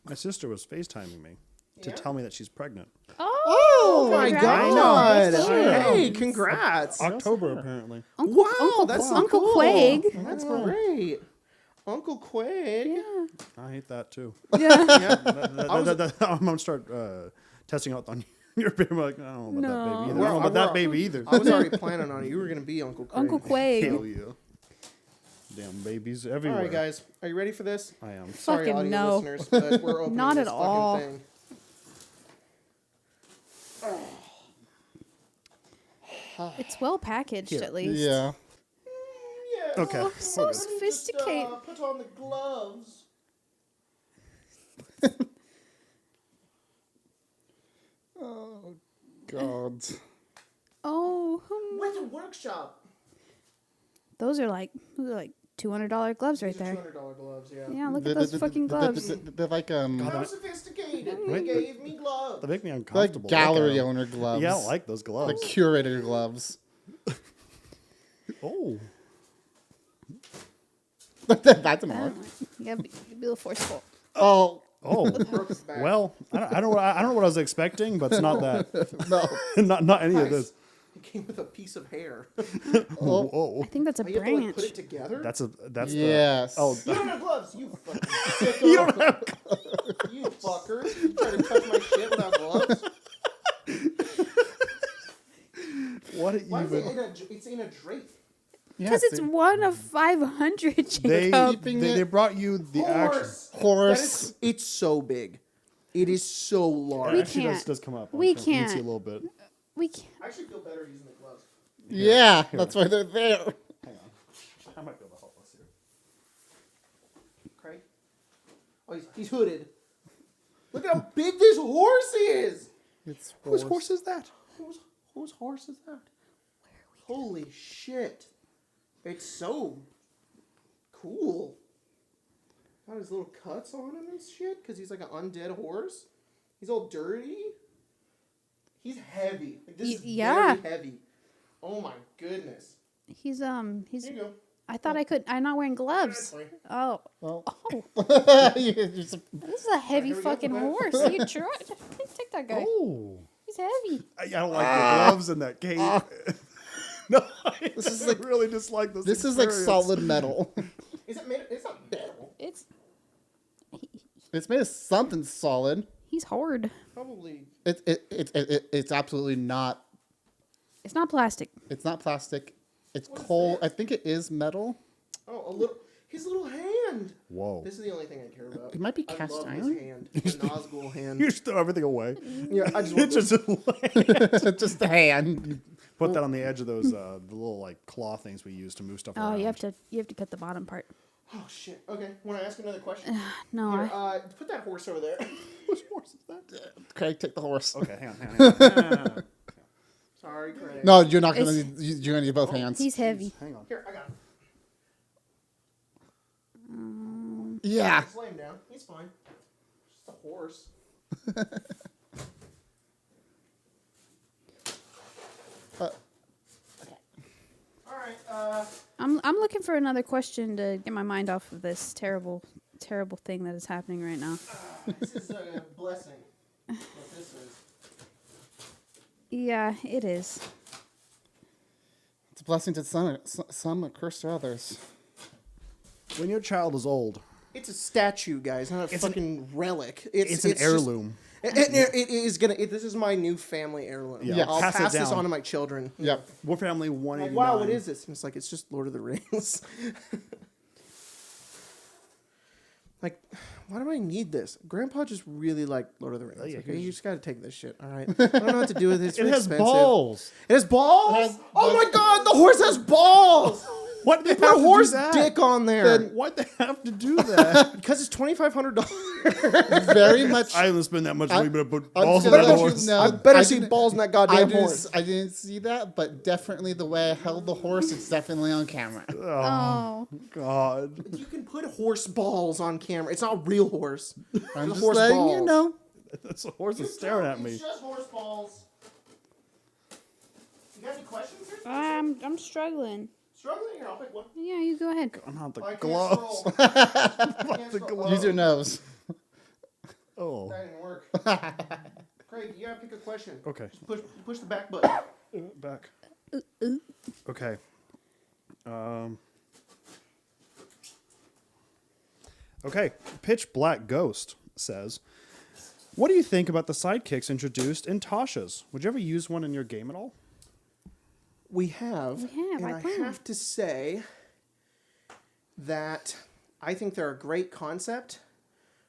My sister was FaceTiming me. to tell me that she's pregnant. Oh my congrats. god! That's cute. Hey, congrats! October, apparently. Wow, that's so Uncle cool. Quag. That's great. Uncle Quag. Yeah. I hate that too. Yeah. I'm gonna start testing out on your baby. I'm like, I don't know about that baby either. I don't know about that baby either. I was already planning on it. You were gonna be Uncle Quag. Uncle Quag. Hell yeah. Damn babies everywhere. All right, guys, are you ready for this? I am. Sorry, Fucking audio no. listeners, but we're opening Not this at fucking all. thing. It's well packaged, at least. Yeah. Yes. Okay. Oh, so we're good. sophisticated. Put on the gloves. Oh, God. Oh, With a workshop. those are like $200 gloves right These are there. $200 gloves, yeah. Yeah, look at those fucking gloves. They're like How sophisticated. They gave me gloves. They make me like uncomfortable. gallery Look at 'em. owner gloves. Yeah, I don't like those gloves. Like curator gloves. Oh. That's an arm. You gotta be a little forceful. Oh, Oh. Broke his back. Well, I don't know what I was expecting, but it's not that. no. not any of Nice. this. It came with a piece of hair. Oh. I think that's a You have to like branch. put it together. That's Yes. the. Oh. You don't have gloves, you fucking sicko. You don't have gloves. You fuckers. You try to touch my shit without gloves. What Why is it even? in a, it's in a drape? Because it's one of 500, They, Jacob. they brought you the actual. Horse. Horse. It's so big. It is so large. We Actually, can't. does come up. We You can see can't. a little bit. We can't. I actually feel better using the gloves. Yeah, that's why they're there. Hang on. I might be able to help us here. Craig? Oh, he's hooded. Look at how big this horse is. It's Whose horse is that? Whose horse is that? Holy shit. It's so cool. Got his little cuts on him and shit because he's like an undead horse. He's all dirty. He's heavy. Like, this is yeah. very heavy. Oh my goodness. He's Here you go. I thought I could. I'm not wearing gloves. That's fine. Oh, Well, oh, you're sup- this is a heavy here we go. fucking horse. You try. Take that guy. Oh. He's heavy. I don't like the gloves and that cape. No, This is like- really dislike this. this is like experience. solid metal. Is it made? It's not metal. It's It's made of something solid. he's hard. Probably. It's absolutely not. It's not plastic. It's not plastic. It's coal. I think it is metal. Oh, a little. His little hand. Whoa. This is the only thing I care about. It might be I cast love iron. his hand. The Nazgul hand. You just throw everything away. Yeah, I just It's just Just the hand. put that on the edge of those the little like claw things we use to move stuff Oh, around. you have to cut the bottom part. Oh shit. Okay. Want to ask another question? No, Here, I, put that horse over there. Which horse is that? Craig, take the horse. Okay, hang on. Sorry, Craig. No, you're not gonna. It's- You're gonna need both hands. he's heavy. Hang on. Here, I got him. Yeah. Just lay him down. He's fine. Just a horse. All right. I'm looking for another question to get my mind off of this terrible thing that is happening right now. This is a blessing. What this is. Yeah, it is. It's a blessing to some, a curse to others. When your child is old, It's a statue, guys, not a It's an- fucking relic. it's an just- heirloom. it is gonna. This is my new family heirloom. Yeah, I'll pass it pass this down. on to my children. Yep. We're family Like, 189. wow, what is this? And it's like it's just Lord of the Rings. Like, why do I need this? Grandpa just really liked Lord of the Rings. yeah, Okay, here's- you just got to take this shit. All right, I don't know what to do with it. It's It really has expensive. balls. It has balls. It has Oh my god, the horse has balls. What They did put a horse dick on there Why'd they have to do that? because it's $2,500. Very much. I didn't spend that much money, but I put I'm balls just on gonna that let you horse. know- I better I see didn't- balls in that I goddamn didn't, horse. I didn't see that, but definitely the way I held the horse, it's definitely on camera. Oh, God. You can put horse balls on camera. It's not a real horse. I'm The just horse letting balls. you know. That's a horse is staring at me. It's just horse balls. You got any questions? Here? I'm struggling. Struggling? Here, I'll pick one. Yeah, you go ahead. I'm not the I can't gloves. scroll. I can't scroll. Use your nose. Oh. That didn't work. gotta pick a question. Okay. Just push the back button. Back. Okay. Okay. Pitch Black Ghost says, "What do you think about the sidekicks introduced in Tasha's? Would you ever use one in your game at all?" We have. And I I plan. have to say that I think they're a great concept,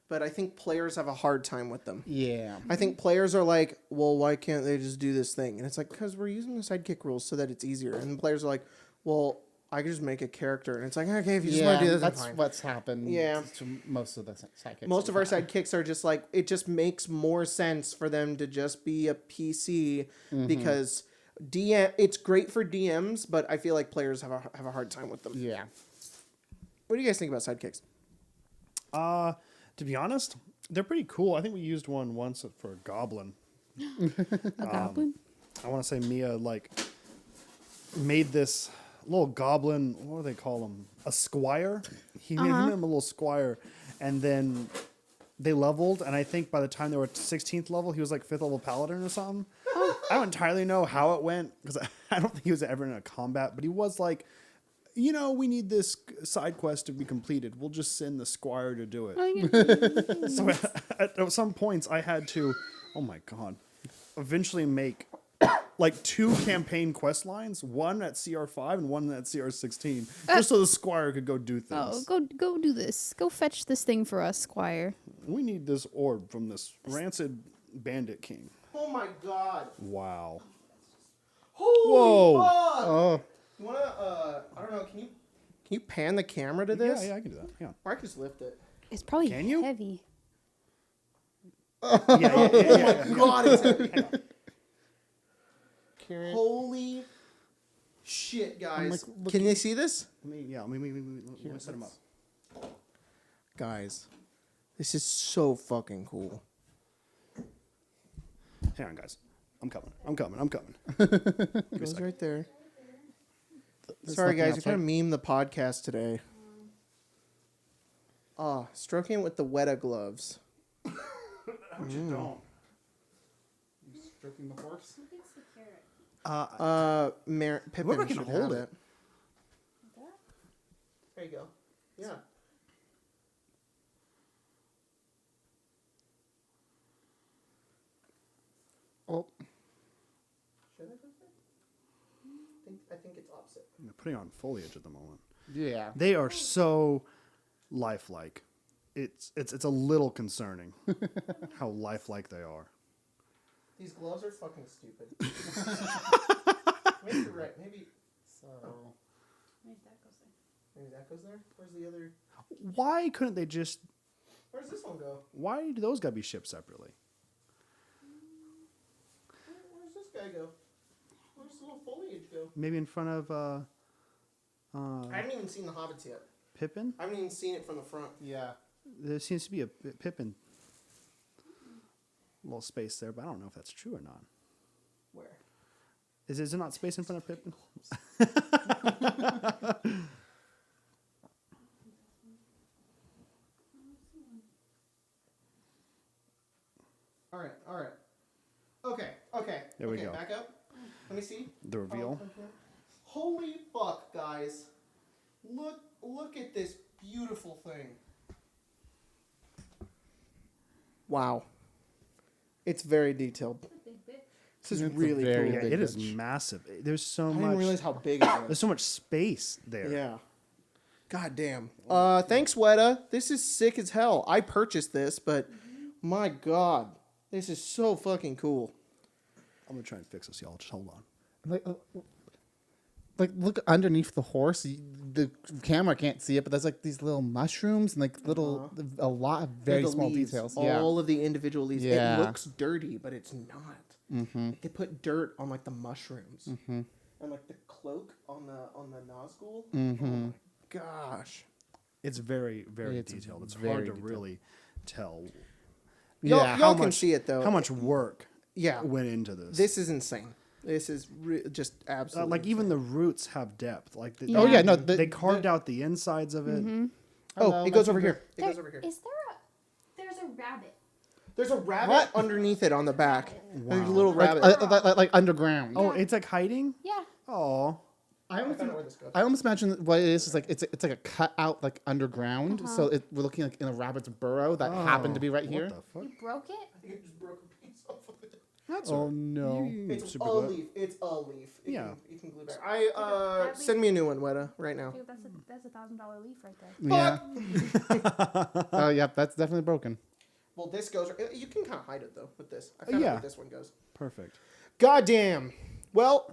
but I think players have a hard time with them. Yeah. I think players are like, well, why can't they just do this thing? And it's like, because we're using the sidekick rules so that it's easier. And players are like, well, I can just make a character. And it's like, okay, if you just want to do this, that's fine. what's happened. Yeah. To most of the sidekicks. Most of our sidekicks are just like, it just makes more sense for them to just be a PC because it's great for DMs, but I feel like players have a hard time with them. Yeah. What do you guys think about sidekicks? To be honest, they're pretty cool. I think we used one once for a goblin. A goblin? I want to say Mia made this little goblin. What do they call him? A squire. He made him a little squire, and then they leveled. And I think by the time they were at 16th level, he was like 5th level paladin or something. I don't entirely know how it went because I don't think he was ever in a combat, but he was like, we need this side quest to be completed. We'll just send the squire to do it. So at some points I had to, oh my God, eventually make like 2 campaign quest lines, one at CR5 and one at CR16, just so the squire could go do things. Oh, go do this. Go fetch this thing for us, Squire. We need this orb from this rancid bandit king. Oh my god. Wow. Holy Whoa. fuck! Oh. You wanna, I don't know, can you pan the camera to this? Yeah, I can do that. Yeah. Or I can just lift it. It's probably Can you? heavy. Yeah. God, it's heavy. Carrot. Holy shit, guys. like, Can you see this? Let me set him up. Guys, this is so fucking cool. Hang on, guys. I'm coming. Goes right there. There's Sorry, nothing guys, we else, kind of meme the podcast today. Stroking it with the Weta gloves. How'd you don't? You stroking the horse? Pippin Whoever can should hold have it. There you go. Yeah. Oh. Should I go there? I think it's opposite. I'm putting on foliage at the moment. Yeah. They are so lifelike. It's a little concerning how lifelike they are. These gloves are fucking stupid. Maybe you're right. Maybe that goes there. Where's the other? Why couldn't they just? Where's this one go? Why do those gotta be shipped separately? Where's this guy go? Where's the little foliage go? Maybe in front of I haven't even seen the hobbits yet. Pippin. I haven't even seen it from the front. Yeah. There seems to be a Pippin little space there, but I don't know if that's true or not. Where? Is there not space in front of Pippin? All right. Okay. There we go. Back up. Let me see. The reveal. Holy fuck, guys! Look at this beautiful thing. Wow. It's very detailed. This is It's a really very cool. Yeah, big it is bitch. massive. There's so I much. didn't realize how big it was. There's so much space there. Yeah. God damn. Thanks, Weta. This is sick as hell. I purchased this, but my God, this is so fucking cool. I'm gonna try and fix this, y'all. Just hold on. Like look underneath the horse. The camera can't see it, but there's like these little mushrooms and like little a lot of very The small leaves, details. All of the individual leaves. Yeah. It looks dirty, but it's not. They put dirt on like the mushrooms and like the cloak on the Nazgul. Oh my gosh. It's very, very It's detailed. It's very hard to detailed. really tell. Y'all how can much- see it though. How much work Yeah. went into this? This is insane. This is just absolutely like even the roots have depth. Like Oh, yeah, no, they carved out the insides of it. Oh, it goes over here. It There- goes over here. Is there's a rabbit? There's a rabbit What? underneath it on the back. There's a little Like, rabbit. like underground. Oh, it's like hiding. Yeah. Oh, I almost, found out where this goes. I almost imagine that what it is like it's like a cut out like underground. So we're looking like in a rabbit's burrow that happened to be right here. What the fuck? Broke it? I think it just broke a piece off of it. That's Oh no! It's Super a glue. leaf. It's a leaf. Yeah. You can glue back. Send me a new one, Weta, right now. That's $1,000 leaf right there. Yeah. Oh yeah, that's definitely broken. Well, this goes. You can kind of hide it though with this. I found out yeah. where this one goes. Perfect. Goddamn. Well,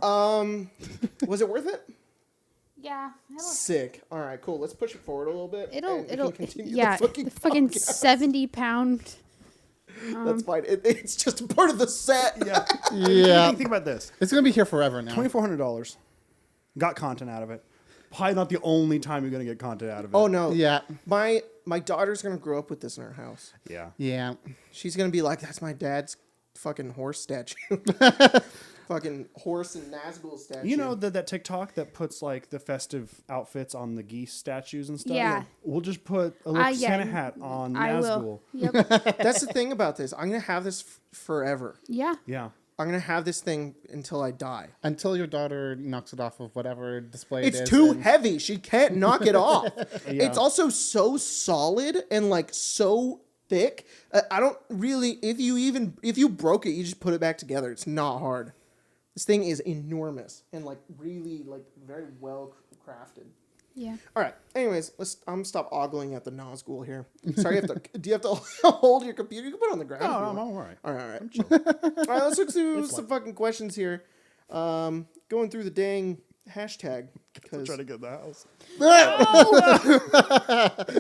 was it worth it? Yeah. Sick. All right, cool. Let's push it forward a little bit. and we It'll, can continue yeah. the The fucking fucking podcast. 70-pound. That's fine. It's just a part of the set. Yeah. Yeah, Think about this. it's gonna be here forever now. $2,400. Got content out of it. Probably not the only time you're gonna get content out of it. Oh no. Yeah, My daughter's gonna grow up with this in her house. Yeah. yeah. She's gonna be like, "That's my dad's fucking horse statue." Fucking horse and Nazgul statue. You know that TikTok that puts like the festive outfits on the geese statues and stuff? Yeah. We'll just put a little yeah. Santa hat on I Nazgul. will. Yep. That's the thing about this. I'm gonna have this forever. Yeah. Yeah. I'm gonna have this thing until I die. Until your daughter knocks it off of whatever display it It's is. too and- heavy. She can't knock it off. Yeah. It's also so solid and like so thick. I don't really. If you broke it, you just put it back together. It's not hard. This thing is enormous and like really like very well crafted. Yeah. All right. Anyways, I'm stop ogling at the Nazgul here. Sorry, do you have to hold your computer? You can put it on the ground. No, if you I'm want. all right. All right. All right. I'm chill. All right, let's look through some fucking questions here. Going through the dang hashtag. I'm 'cause- trying to get in the house.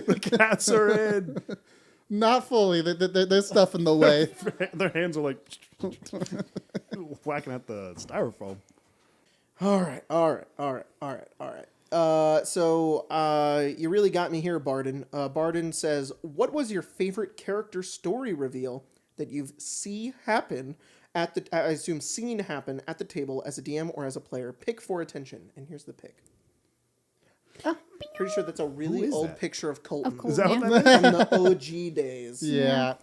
The cats are in. Not fully. There's stuff in the way. Their hands are like whacking at the styrofoam. All right. So you really got me here, Barden. Barden says, "What was your favorite character story reveal that you've seen happen at the? I assume seen happen at the table as a DM or as a player. Pick for attention." And here's the pick. Pretty sure that's a really is old that? picture of Colton Of Colton. Is that what Yeah. that is? from the OG days. Yeah.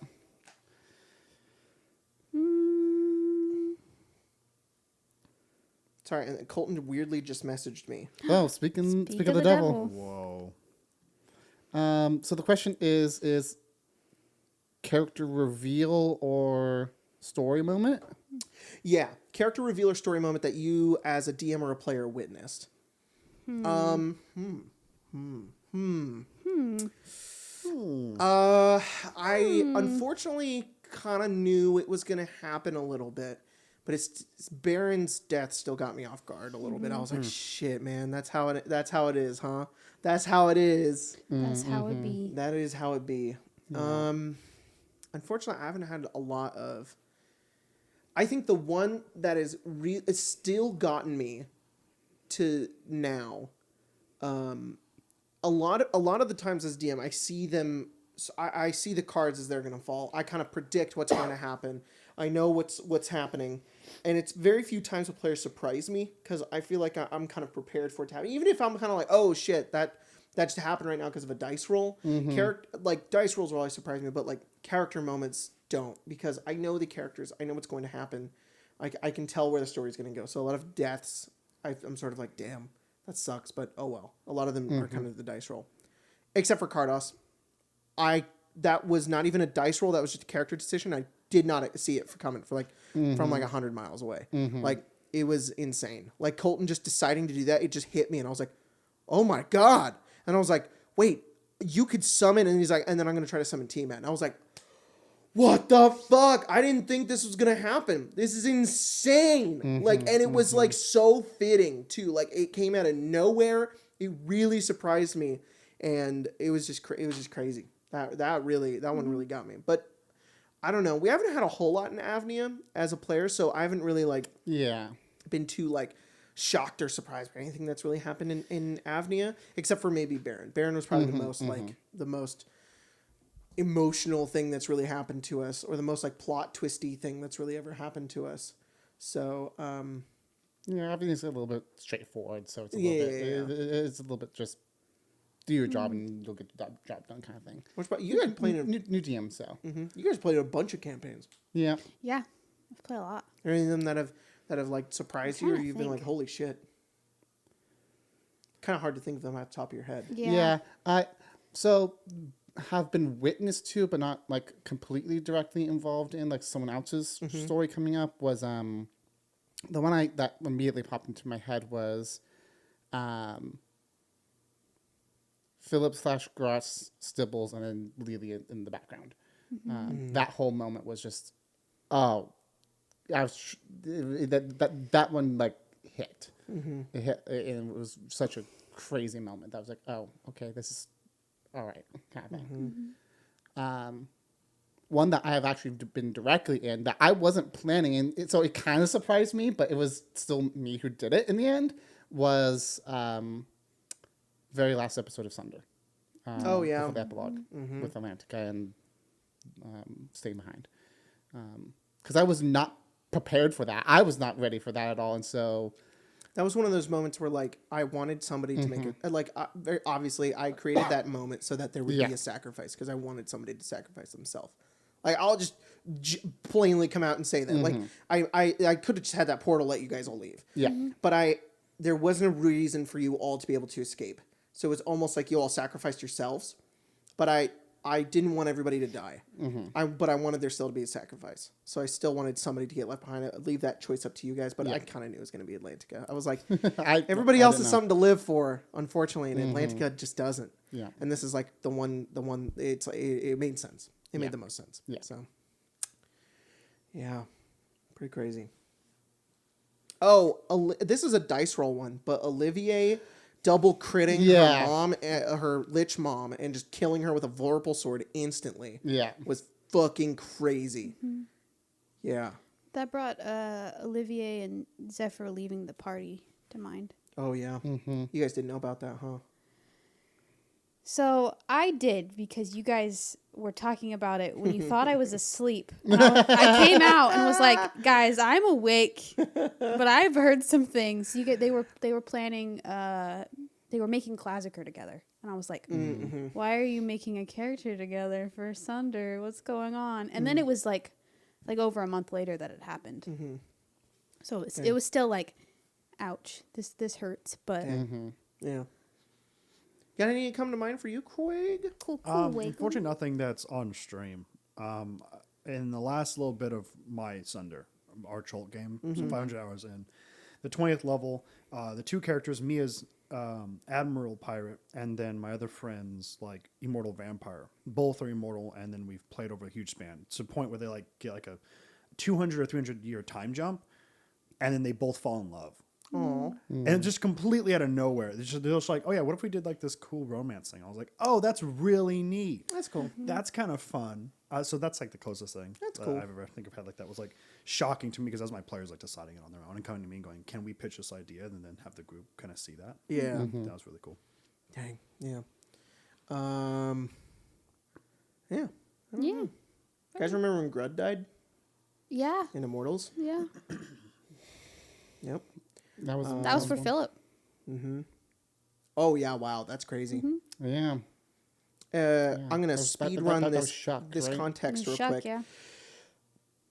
Sorry, and Colton weirdly just messaged me. Oh, speak of the devil. Whoa. So the question is character reveal or story moment? Yeah, character reveal or story moment that you, as a DM or a player, witnessed. I unfortunately kind of knew it was gonna happen a little bit, but it's Baron's death still got me off guard a little bit. I was like, shit, man, that's how it is, huh? That's how it is. That's how it be. That is how it be. Unfortunately, I haven't had a lot of. I think the one that is it's still gotten me to now. A lot of the times as DM, I see them. I see the cards as they're going to fall. I kind of predict what's going to happen. I know what's happening, and it's very few times when players surprise me because I feel like I'm kind of prepared for it to happen. Even if I'm kind of like, oh shit, that just happened right now because of a dice roll. Like dice rolls will always surprise me, but like character moments don't, because I know the characters. I know what's going to happen. I can tell where the story's going to go. So a lot of deaths, I'm sort of like, damn, that sucks, but oh well. A lot of them are kind of the dice roll, except for Kardos. That was not even a dice roll. That was just a character decision. I did not see it coming from like 100 miles away. Like it was insane. Like Colton just deciding to do that, it just hit me, and I was like, oh my god. And I was like, wait, you could summon, and he's like, and then I'm gonna try to summon T-Man. And I was like, what the fuck? I didn't think this was gonna happen. This is insane. And it was like so fitting too. Like it came out of nowhere. It really surprised me, and it was just crazy. That one really got me. But I don't know. We haven't had a whole lot in Avnia as a player, so I haven't really been too shocked or surprised by anything that's really happened in Avnia, except for maybe Baron. Baron was probably the most emotional thing that's really happened to us, or the most plot twisty thing that's really ever happened to us. So Yeah, everything's a little bit straightforward, so it's a Yeah, little bit. It's a little bit just do your job and you'll get the job done, kind of thing. Which, but you guys played New DM, so you guys played a bunch of campaigns. yeah. Yeah, I've played a lot. Are any of them that have like surprised you, or trying to you've been think. like, holy shit? Kind of hard to think of them at the top of your head. Yeah. I so have been witness to, but not like completely directly involved in, like someone else's story coming up was the one that immediately popped into my head was Philip / Gross Stibbles and then Lily in the background. That whole moment was just I was that one like hit. It hit, and it was such a crazy moment. I was like, oh, okay, this is all right, kind of thing. One that I have actually been directly in that I wasn't planning, and so it kind of surprised me, but it was still me who did it in the end. Was very last episode of Sunder. Oh, yeah. before the epilogue with Atlantica and Staying Behind, because I was not prepared for that. I was not ready for that at all, and so. That was one of those moments where, like, I wanted somebody to make it. Like, very obviously, I created that moment so that there would be a sacrifice because I wanted somebody to sacrifice themselves. Like, I'll just plainly come out and say that. Like, I could have just had that portal let you guys all leave. Yeah. But there wasn't a reason for you all to be able to escape. So it's almost like you all sacrificed yourselves. But I didn't want everybody to die. But I wanted there still to be a sacrifice. So I still wanted somebody to get left behind. I leave that choice up to you guys. But I kind of knew it was going to be Atlantica. I was like, everybody else has something to live for, unfortunately, and Atlantica just doesn't. Yeah. And this is like the one. It made sense. It made the most sense. Yeah. So. Yeah, pretty crazy. Oh, this is a dice roll one, but Olivier double critting her mom, her lich mom, and just killing her with a vorpal sword instantly. Yeah. Was fucking crazy. Yeah. That brought Olivier and Zephyr leaving the party to mind. Oh yeah. You guys didn't know about that, huh? So I did, because you guys were talking about it when you thought I was asleep. And I came out and was like, guys, I'm awake, but I've heard some things. They were planning. They were making Classicer together, and I was like, why are you making a character together for Sunder? What's going on? And then it was like over a month later that it happened. So it was still like, ouch, this hurts, but Yeah. Got any come to mind for you, Craig? cool. Unfortunately, nothing that's on stream. In the last little bit of my Sunder Archult game, so 500 hours in, the 20th level, the two characters, me as Admiral Pirate, and then my other friends, like Immortal Vampire. Both are immortal, and then we've played over a huge span. To the point where they like get like a 200 or 300 year time jump, and then they both fall in love. Aww. And just completely out of nowhere. They're just like, oh yeah, what if we did like this cool romance thing? I was like, oh, that's really neat. That's cool. That's kind of fun. So that's like the closest thing That's cool. I've ever had like that. Was like shocking to me because as my players like deciding it on their own and coming to me and going, can we pitch this idea, and then have the group kind of see that. Yeah. That was really cool. Dang. Yeah. Yeah. You guys remember when Grud died Yeah. in Immortals? Yeah. Yep. That was That was for Philip. Oh yeah! Wow, that's crazy. yeah. I'm gonna That was- speed that- run that was this Shuck, this right? context real Shuck, quick. yeah.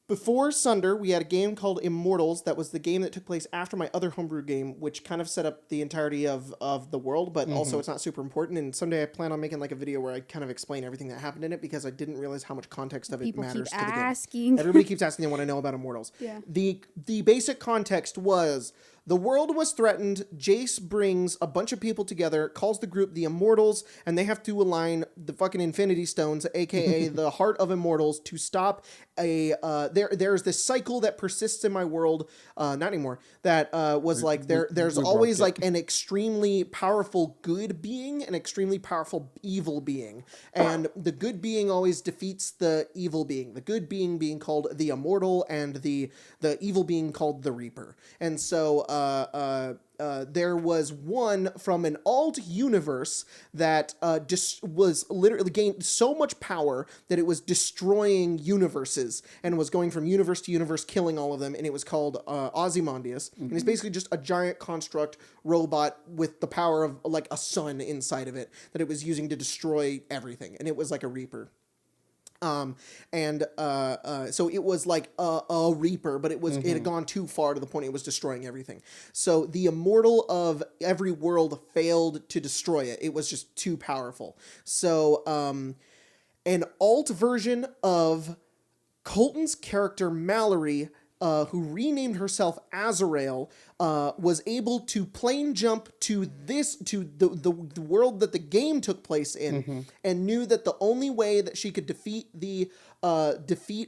Before Sunder, we had a game called Immortals that was the game that took place after my other homebrew game, which kind of set up the entirety of the world, but also it's not super important. And someday I plan on making like a video where I kind of explain everything that happened in it because I didn't realize how much context of it People matters keep to the game. asking. Everybody keeps asking they want to know about Immortals. Yeah. The basic context was the world was threatened. Jace brings a bunch of people together, calls the group the Immortals, and they have to align the fucking Infinity Stones, aka the Heart of Immortals, to stop there's this cycle that persists in my world, not anymore, that was like there's always like an extremely powerful good being, an extremely powerful evil being, and the good being always defeats the evil being, the good being called the Immortal and the evil being called the Reaper. And so there was one from an alt universe that was literally gained so much power that it was destroying universes and was going from universe to universe, killing all of them. And it was called Ozymandias. And it's basically just a giant construct robot with the power of like a sun inside of it that it was using to destroy everything. And it was like a Reaper. So it was like a Reaper, but it had gone too far to the point it was destroying everything. So the immortal of every world failed to destroy it. It was just too powerful. So an alt version of Colton's character Mallory, who renamed herself Azrael, was able to plane jump to the world that the game took place in, and knew that the only way that she could defeat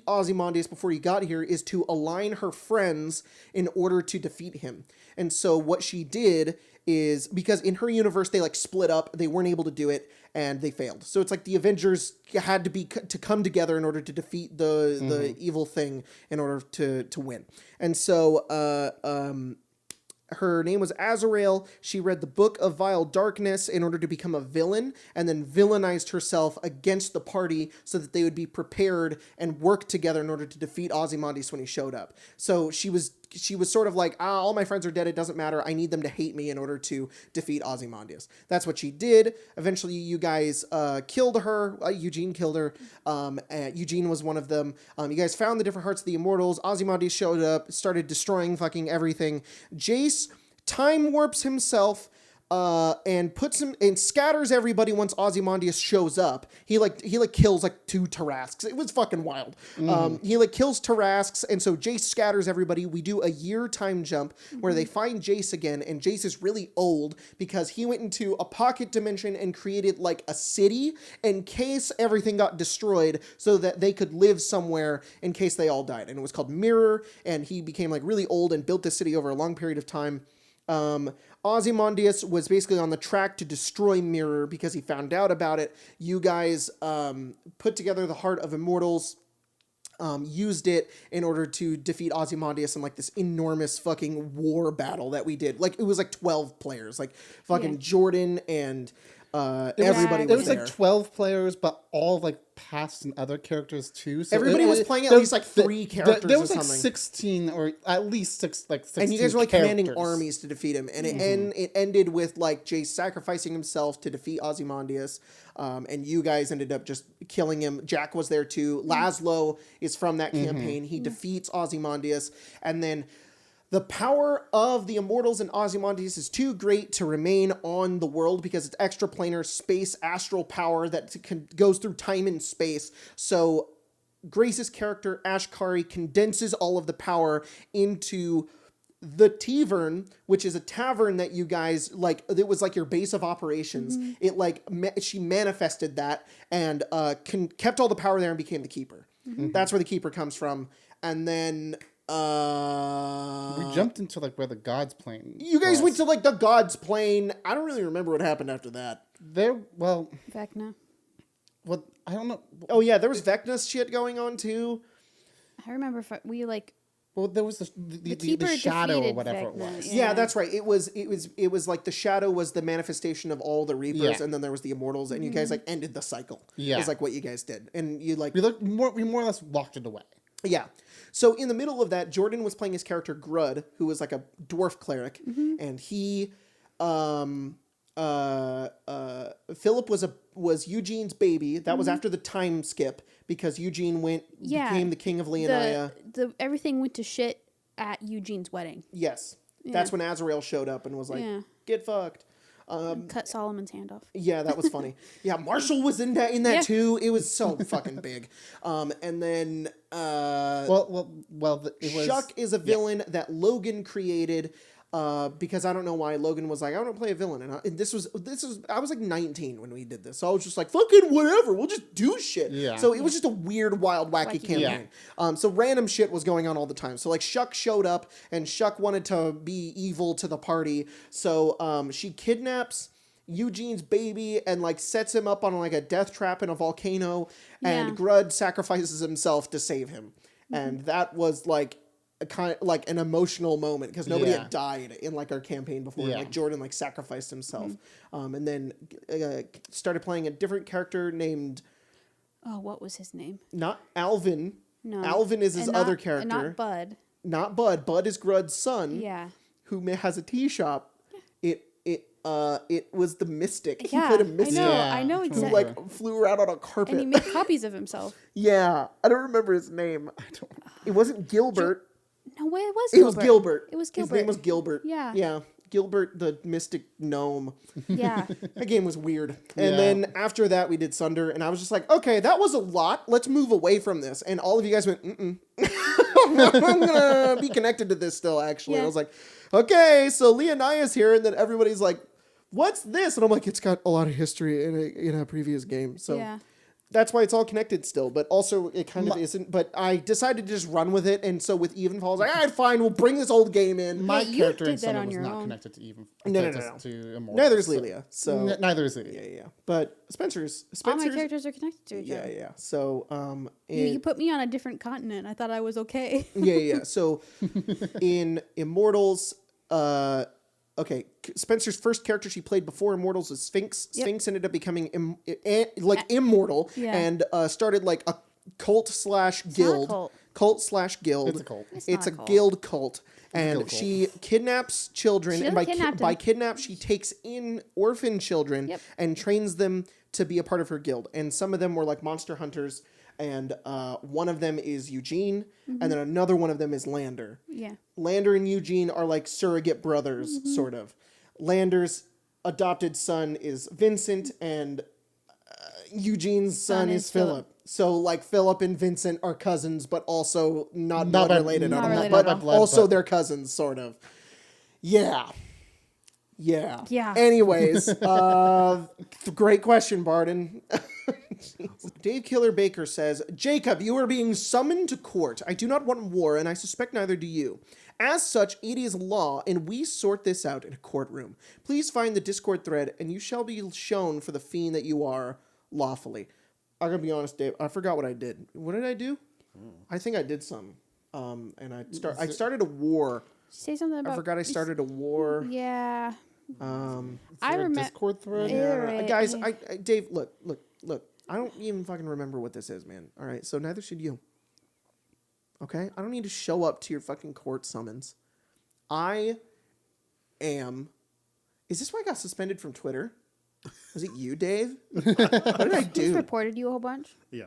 Ozymandias before he got here is to align her friends in order to defeat him. And so what she did is, because in her universe they like split up, they weren't able to do it, and they failed. So it's like the Avengers had to come together in order to defeat the evil thing in order to win. And so her name was Azrael. She read the Book of Vile Darkness in order to become a villain, and then villainized herself against the party so that they would be prepared and work together in order to defeat Ozymandias when he showed up. So she was sort of like, all my friends are dead, it doesn't matter, I need them to hate me in order to defeat Ozymandias. That's what she did. Eventually you guys killed her. Eugene killed her. Eugene was one of them. You guys found the different hearts of the immortals. Ozymandias showed up, started destroying fucking everything. Jace time warps himself and puts him and scatters everybody once Ozymandias shows up. He kills like 2 Tarrasques. It was fucking wild. He like kills Tarrasques, and so Jace scatters everybody. We do a year time jump where they find Jace again, and Jace is really old because he went into a pocket dimension and created like a city in case everything got destroyed, so that they could live somewhere in case they all died. And it was called Mirror, and he became like really old and built this city over a long period of time. Ozymandias was basically on the track to destroy Mirror because he found out about it. You guys put together the Heart of Immortals, used it in order to defeat Ozymandias in like this enormous fucking war battle that we did. Like it was like 12 players, like fucking Jordan and everybody There was was there. like 12 players, but all like past and other characters too. So Everybody was playing at least like 3 characters There was or like something. 16 or at least 16 And you guys were like commanding characters. armies to defeat him. And it ended with like Jace sacrificing himself to defeat Ozymandias. And you guys ended up just killing him. Jack was there too. Laszlo is from that campaign. He defeats Ozymandias. And then the power of the Immortals and Ozymandias is too great to remain on the world because it's extraplanar space astral power that goes through time and space. So Grace's character, Ashkari, condenses all of the power into the Tavern, which is a tavern that you guys, like, it was like your base of operations. It like, she manifested that and kept all the power there and became the Keeper. That's where the Keeper comes from. And then... we jumped into like where the gods plane. You guys went to like the gods plane. I don't really remember what happened after that. Vecna. What I don't know. Oh yeah, there was Vecna's shit going on too. I remember we like Well, there was the Keeper shadow or defeated whatever it Vecna, was. Yeah, that's right. It was like the shadow was the manifestation of all the Reapers, Yeah. and then there was the Immortals, and you guys like ended the cycle. Yeah. Is like what you guys did, and you like We more or less walked it away. Yeah. So in the middle of that, Jordan was playing his character Grud, who was like a dwarf cleric, and he, Philip was Eugene's baby. That was after the time skip because Eugene became the king of Leonia. The everything went to shit at Eugene's wedding. Yes, that's when Azrael showed up and was like, "Get fucked." Cut Solomon's hand off. Yeah, that was funny. Yeah, Marshall was in that Yeah. too. It was so fucking big. And then It was Shuck is a villain that Logan created because I don't know why Logan was like, I want to play a villain, and this was I was like 19 when we did this, so I was just like, fucking whatever, we'll just do shit. Yeah. So it was just a weird, wild, wacky campaign. So random shit was going on all the time. So like Shuck showed up, and Shuck wanted to be evil to the party, so she kidnaps Eugene's baby and like sets him up on like a death trap in a volcano, and Grud sacrifices himself to save him. And that was like a kind like an emotional moment because nobody Yeah. had died in like our campaign before. Yeah. Like Jordan like sacrificed himself, and then started playing a different character named Oh, what was his name? not Alvin. No. Alvin is his And other not- character. and not Bud. Not Bud. Bud is Grud's son. Yeah. Who has a tea shop. It was the Mystic. Yeah. He played a I Mystic know. Yeah, I know I'm who trying to exactly. like flew around on a carpet. And he made copies of himself. Yeah, I don't remember his name. It wasn't Gilbert. No way, it was It was Gilbert. Gilbert. It was His Gilbert. name was Gilbert. Yeah. Yeah. Gilbert the Mystic Gnome. Yeah. That game was weird. And Yeah. then after that, we did Sunder, and I was just like, okay, that was a lot. Let's move away from this. And all of you guys went, mm-mm. I'm gonna be connected to this still, actually. Yeah. I was like, okay, so Leonia's here, and then everybody's like, what's this? And I'm like, it's got a lot of history in a previous game. So Yeah. that's why it's all connected still, but also it kind of isn't. But I decided to just run with it, and so with Evenfall, I was like, all right, fine, we'll bring this old game in. My you character did in that Sunder on was your not own. connected to even No. to Immortals. Neither is Lelia. So Neither is Lelia. yeah. But Spencer's All my characters are connected to each yeah, other. yeah. So You put me on a different continent. I thought I was okay. yeah. So in Immortals, okay, Spencer's first character she played before Immortals was Sphinx. Yep. Sphinx ended up becoming immortal Yeah. and started like a cult / guild. cult. Cult / guild. It's a cult. It's It's a not a cult. guild cult. And guild cult. she kidnaps children, She and doesn't kidnap by them. kidnap, she takes in orphan children Yep. and trains them to be a part of her guild. And some of them were like monster hunters, and one of them is Eugene, and then another one of them is Lander. Yeah. Lander and Eugene are like surrogate brothers, sort of. Lander's adopted son is Vincent, and Eugene's son is Philip. So, like, Philip and Vincent are cousins, but also not blood related not at all. related But at all. also but- they're cousins, sort of. Yeah. Yeah. Yeah. Anyways, great question, Barden. Dave Killer Baker says, Jacob, you are being summoned to court. I do not want war, and I suspect neither do you. As such, it is law, and we sort this out in a courtroom. Please find the Discord thread, and you shall be shown for the fiend that you are lawfully. I'm gonna be honest, Dave. I forgot what I did. What did I do? I think I did some. And I started a war. Say something about. I forgot I started a war. Yeah. I Is there a remember. Discord thread. Right. Guys, Dave, look. I don't even fucking remember what this is, man. All right, so neither should you. Okay? I don't need to show up to your fucking court summons. I am... Is this why I got suspended from Twitter? Was it you, Dave? What did I He's do? reported you a whole bunch. Yeah.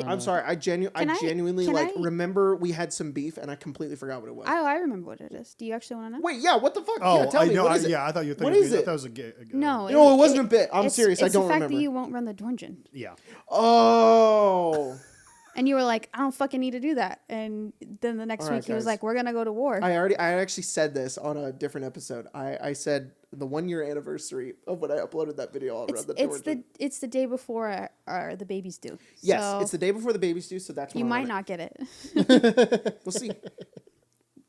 I'm sorry. I genuinely can like I- remember we had some beef and I completely forgot what it was. Oh, I remember what it is. Do you actually want to know? Wait, yeah, what the fuck? Oh, yeah, tell I me. know. What is it? Yeah, I thought you. What I is thought it? it was a gay. No. No, it wasn't a bit. I'm it's- serious. I it's don't the fact remember. that you won't run the dungeon. Yeah. Oh. And you were like, I don't fucking need to do that. And then the next All right, week he was guys. like, we're going to go to war. I actually said this on a different episode. I said the 1 year anniversary of when I uploaded that video all around It's the day before the babies do. Yes, So it's the day before the babies do, so that's when you I'll might run not get it. it. We'll see.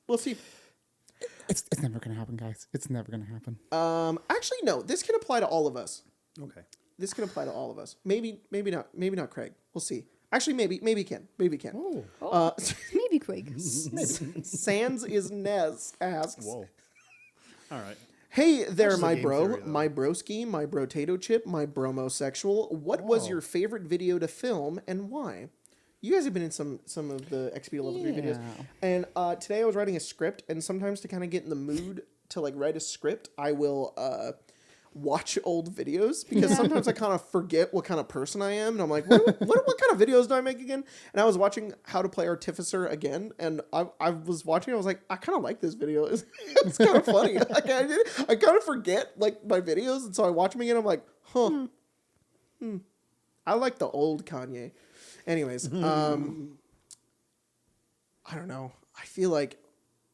We'll see. It's never gonna happen, guys. It's never gonna happen. Actually, no. This can apply to all of us. Okay. This can apply to all of us. Maybe not. Maybe not Craig. We'll see. Actually, maybe Ken. Maybe Ken. Maybe Craig. Sans is Nez asks. Whoa. All right. Hey there, That's just a my game bro, theory, though. my broski, my brotato chip, my bromosexual. What was your favorite video to film and why? You guys have been in some of the XP level 3 videos. And today I was writing a script, and sometimes to kind of get in the mood to like write a script, I will watch old videos because sometimes I kind of forget what kind of person I am, and I'm like, what kind of videos do I make again? And I was watching How to Play Artificer again, and I was watching. I was like, I kind of like this video. It's kind of funny. Like, I kind of forget like my videos, and so I watch them again. I'm like, I like the old Kanye. Anyways, I don't know. I feel like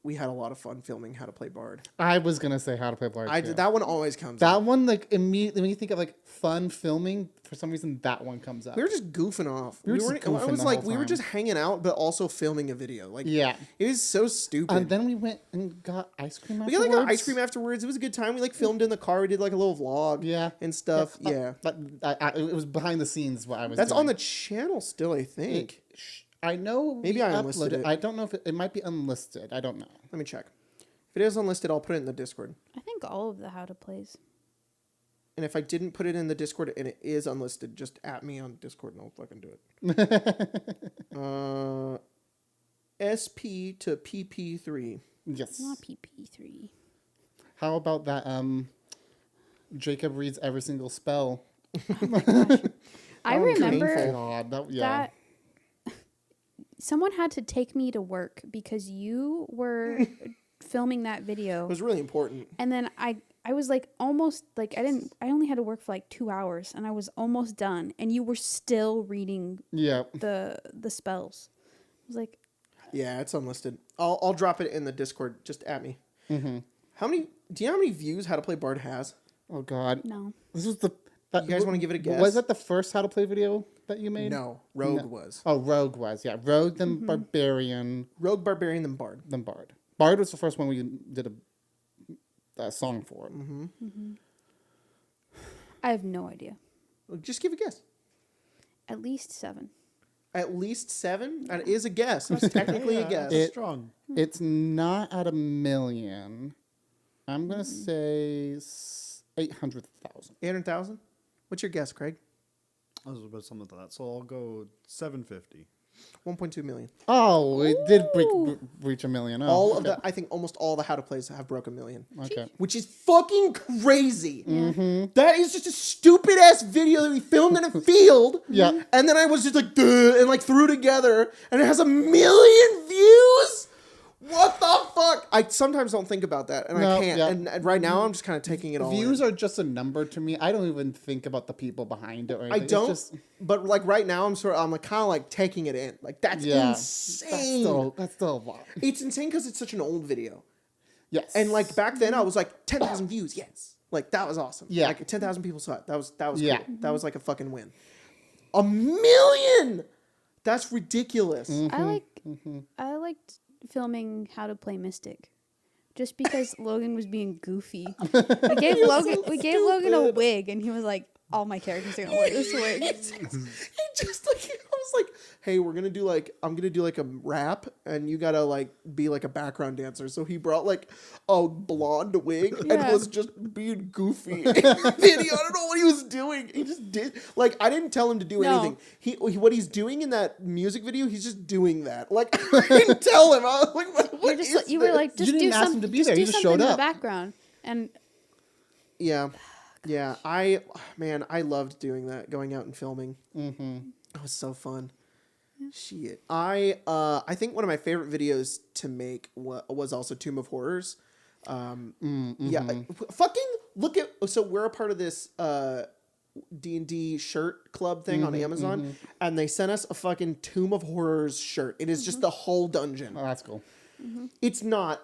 we had a lot of fun filming How to Play Bard. I was gonna say How to Play Bard. too. That one always comes That up. one, like, immediately when you think of like fun filming, for some reason that one comes up. We were just goofing off. We were just It goofing was the like whole we were time. just hanging out, but also filming a video. Like, Yeah. it was so stupid. And then we went and got ice cream we afterwards. got like ice cream afterwards. It was a good time. We like filmed in the car. We did like a little vlog. Yeah. and stuff. Yeah, But it was behind the scenes what I was that's doing. on the channel still. I think. I know Maybe we I unlisted uploaded it. I don't know if it might be unlisted. I don't know. Let me check. If it is unlisted, I'll put it in the Discord. I think all of the how to plays. And if I didn't put it in the Discord and it is unlisted, just at me on Discord and I'll fucking do it. SP to PP3. Yes. Not PP3. How about that? Jacob reads every single spell. I Oh, remember painful. God, that, that someone had to take me to work because you were filming that video. It was really important. And then I was like almost like I only had to work for like 2 hours and I was almost done and you were still reading Yeah. the spells. I was like, Yeah, it's unlisted. I'll drop it in the Discord. Just at me. Mm-hmm. Do you know how many views How to Play Bard has? Oh God. no. This was the. You guys wanna give it a guess? Was that the first How to Play video that you made? No, Rogue was. Oh, Rogue was. Yeah, Rogue, then Barbarian, Rogue, Barbarian, then Bard. then Bard. Bard was the first one we did a song for. I have no idea. Just give a guess. At least 7. At least 7? That is a guess. That's technically a guess. That's strong. It's not at 1 million. I'm gonna say 800,000. 800,000? What's your guess, Craig? I was about something like that. So I'll go 750. 1.2 million. Oh, it did reach 1 million. Oh, All of okay. the, I think almost all the How to Plays have broken 1 million. Okay. Which is fucking crazy. That is just a stupid ass video that we filmed in a field. Yeah. And then I was just like, duh, and like threw together, and it has 1 million views. What the fuck? I sometimes don't think about that, and No, I can't. yeah. And right now, I'm just kind of taking it all. Views in. are just a number to me. I don't even think about the people behind it. Or I anything. don't. It's just, But like right now, I'm like kind of like taking it in. Like that's yeah, insane. That's still a lot. It's insane because it's such an old video. Yes. And like back then, I was like 10,000 views. Yes, like that was awesome. Yeah. like 10,000 people saw it. That was Yeah. cool. That was like a fucking win. 1 million. That's ridiculous. I liked filming How to Play Mystic. Just because Logan was being goofy. We gave Logan a wig and he was like, all my characters are gonna wear this wig. He just like I was like, hey, I'm gonna do like a rap, and you gotta like be like a background dancer. So he brought like a blonde wig and Yeah. was just being goofy in the video. I don't know what he was doing. He just did like I didn't tell him to do No. anything. He what he's doing in that music video, he's just doing that. Like I didn't tell him. I was like, what is You were this? like, just You do didn't ask him something. to be Just there. do He just something showed in the up. background. And Yeah. Yeah, I loved doing that, going out and filming. Mm-hmm. It was so fun. Shit. I think one of my favorite videos to make was also Tomb of Horrors. Yeah, fucking look at. So we're a part of this D&D shirt club thing on Amazon, and they sent us a fucking Tomb of Horrors shirt. It is just the whole dungeon. Oh, that's cool. It's not.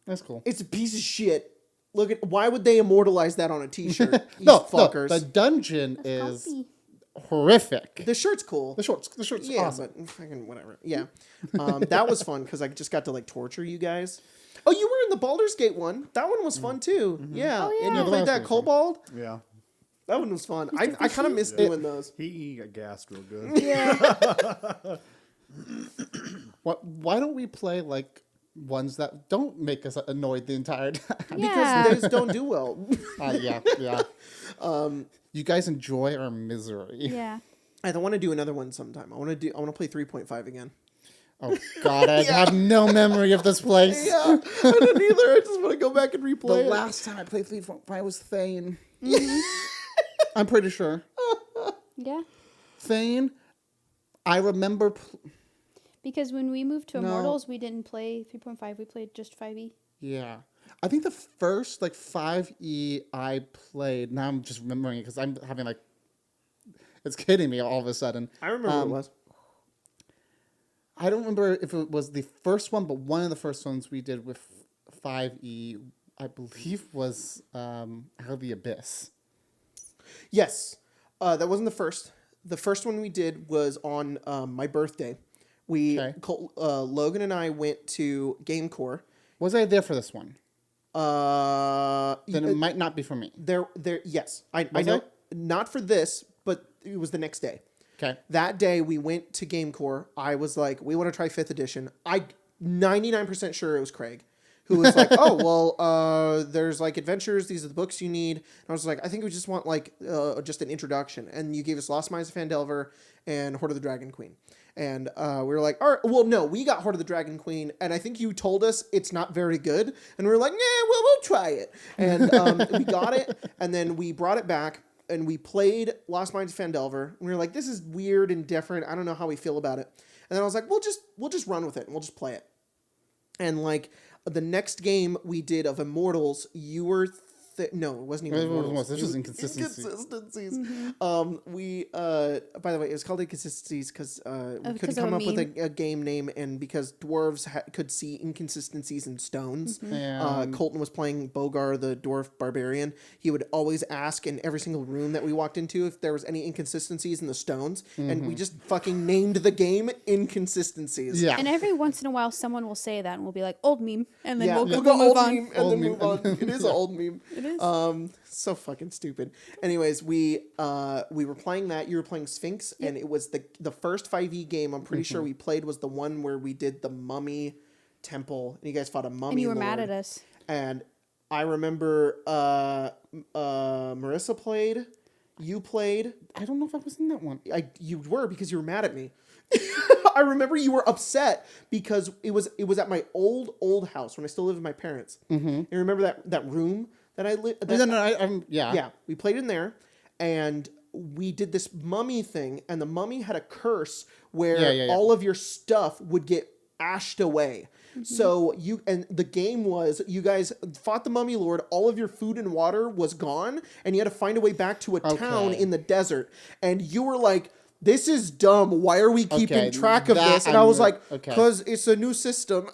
That's cool. It's a piece of shit. Look at why would they immortalize that on a T-shirt? No, fuckers. the dungeon is comfy. horrific. The shirt's cool. The shorts Yeah, awesome. but fucking whatever. Yeah, that was fun because I just got to like torture you guys. Oh, you were in the Baldur's Gate one. That one was fun too. Yeah, Oh, and yeah. you The played last that one was fun. Kobold. Yeah. That one was fun. I kind of missed doing those. He got gassed real good. yeah. Why don't we play like ones that don't make us annoyed the entire time? Yeah. Because those don't do well. Yeah. You guys enjoy our misery. Yeah. I don't want to do another one sometime. I want to play 3.5 again. Oh God, I have no memory of this place. Yeah, I don't either. I just want to go back and The replay it. last time I played 3.5 was Thane. I'm pretty sure. Yeah. Thane, I remember. Because when we moved to No. Immortals, we didn't play 3.5. We played just 5e. Yeah. I think the first like 5e I played, now I'm just remembering it because I'm having like, it's hitting me all of a sudden. I remember what it was. I don't remember if it was the first one, but one of the first ones we did with 5e, I believe was Out of the Abyss. Yes, that wasn't the first. The first one we did was on my birthday. Okay. Logan and I went to GameCore. Was I there for this one? Then Then it might not be for me. there. Yes, I Was know. it? Not for this, but it was the next day. Okay. That day we went to GameCore. I was like, we want to try 5th edition. 99% sure it was Craig, who was like, oh, well, there's like adventures. These are the books you need. And I was like, I think we just want like just an introduction. And you gave us Lost Mines of Phandelver and Horde of the Dragon Queen. And we were like, all right, well, no, we got Horde of the Dragon Queen. And I think you told us it's not very good. And we were like, yeah, well, we'll try it. And we got it. And then we brought it back. And we played Lost Mines of Phandelver. And we were like, this is weird and different. I don't know how we feel about it. And then I was like, we'll just run with it. And we'll just play it. And like the next game we did of Immortals, you were... no, it wasn't even Immortals. This was Inconsistencies. Inconsistencies. Mm-hmm. By the way, it was called Inconsistencies because we couldn't because of come a up with meme. a game name, and because dwarves could see inconsistencies in stones. Mm-hmm. Yeah. Colton was playing Bogar, the dwarf barbarian. He would always ask in every single room that we walked into if there was any inconsistencies in the stones, and we just fucking named the game Inconsistencies. Yeah. And every once in a while, someone will say that, and we'll be like, "Old meme," and then we'll go move old on. meme and Old then meme. move on. It is an old meme. It is. So fucking stupid. Anyways, we were playing that. You were playing Sphinx, and it was the first 5e game I'm pretty sure we played was the one where we did the mummy temple, and you guys fought a mummy. And you were mad lord. at us. And I remember Marissa played. You played. I don't know if I was in that one. You were because you were mad at me. I remember you were upset because it was at my old house when I still lived with my parents. Mm-hmm. And remember that room that I lived. Yeah. Yeah, we played in there, and we did this mummy thing, and the mummy had a curse where all of your stuff would get ashed away. So the game was you guys fought the mummy lord. All of your food and water was gone, and you had to find a way back to a town in the desert. And you were like, "This is dumb. Why are we keeping track of this?" And I was like, "Because it's a new system."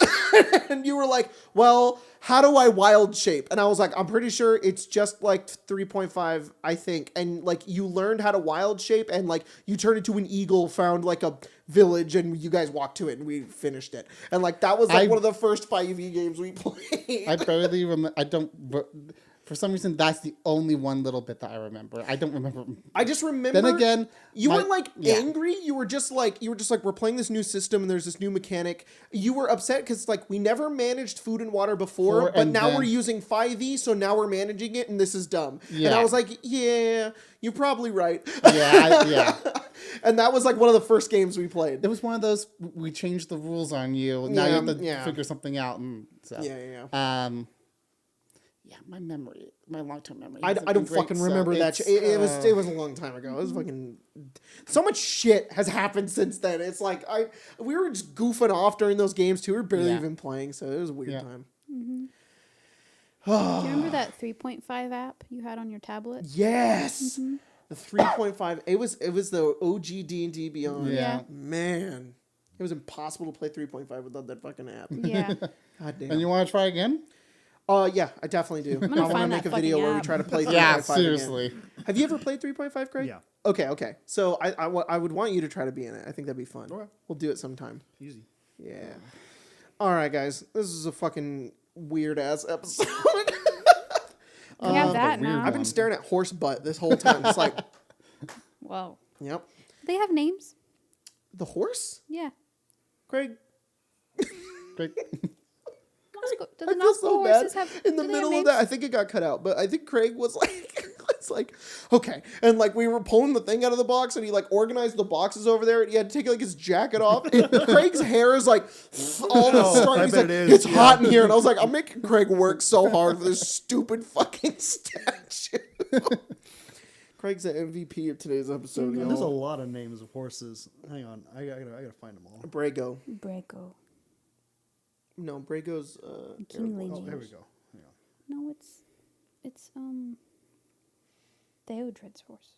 And you were like, "Well, how do I wild shape?" And I was like, "I'm pretty sure it's just like 3.5, I think." And like you learned how to wild shape, and like you turned into an eagle, found like a village, and you guys walked to it, and we finished it. And like that was like one of the first 5e games we played. I barely remember. I don't. For some reason, that's the only one little bit that I remember. I don't remember. I just remember. Then again, you weren't like angry. You were just like we're playing this new system and there's this new mechanic. You were upset because like we never managed food and water before, but now we're using 5e, so now we're managing it, and this is dumb. Yeah. And I was like, yeah, you're probably right. Yeah. And that was like one of the first games we played. It was one of those. We changed the rules on you. Now you have to figure something out. And so. Yeah. Yeah, my memory, my long-term memory. I don't fucking remember that. It was a long time ago. It was fucking. So much shit has happened since then. It's like we were just goofing off during those games too. We were barely even playing, so it was a weird time. Mm-hmm. Do you remember that 3.5 app you had on your tablet? Yes, the 3.5. It was the OG D&D Beyond. Yeah. Man, it was impossible to play 3.5 without that fucking app. Yeah. God damn. And you want to try again? Yeah, I definitely do. I gonna want to find make a that video fucking where we app. try to play 3.5 Yeah, again. seriously. Have you ever played 3.5, Craig? Yeah. Okay. So I would want you to try to be in it. I think that'd be fun. Okay. We'll do it sometime. Easy. Yeah. All right, guys. This is a fucking weird ass episode. We have that weird now. I've been staring at horse butt this whole time. It's like, Whoa. yep. They have names? The horse? Yeah. Craig? Great. Do I the feel Nautical so bad. horses have In the do they have middle of names? that, I think it got cut out, but I think Craig was like, it's like, okay. And like we were pulling the thing out of the box and he like organized the boxes over there and he had to take like his jacket off. And Craig's hair is like all the strong. I He's bet like, it is, it's yeah. hot in here. And I was like, I'm making Craig work so hard for this stupid fucking statue. Craig's the MVP of today's episode, There's a y'all. lot of names of horses. Hang on, I gotta find them all. Brago. Braco. No, Brago's King Oh, Legion. here we go. Hang on. No, it's Theodred's horse.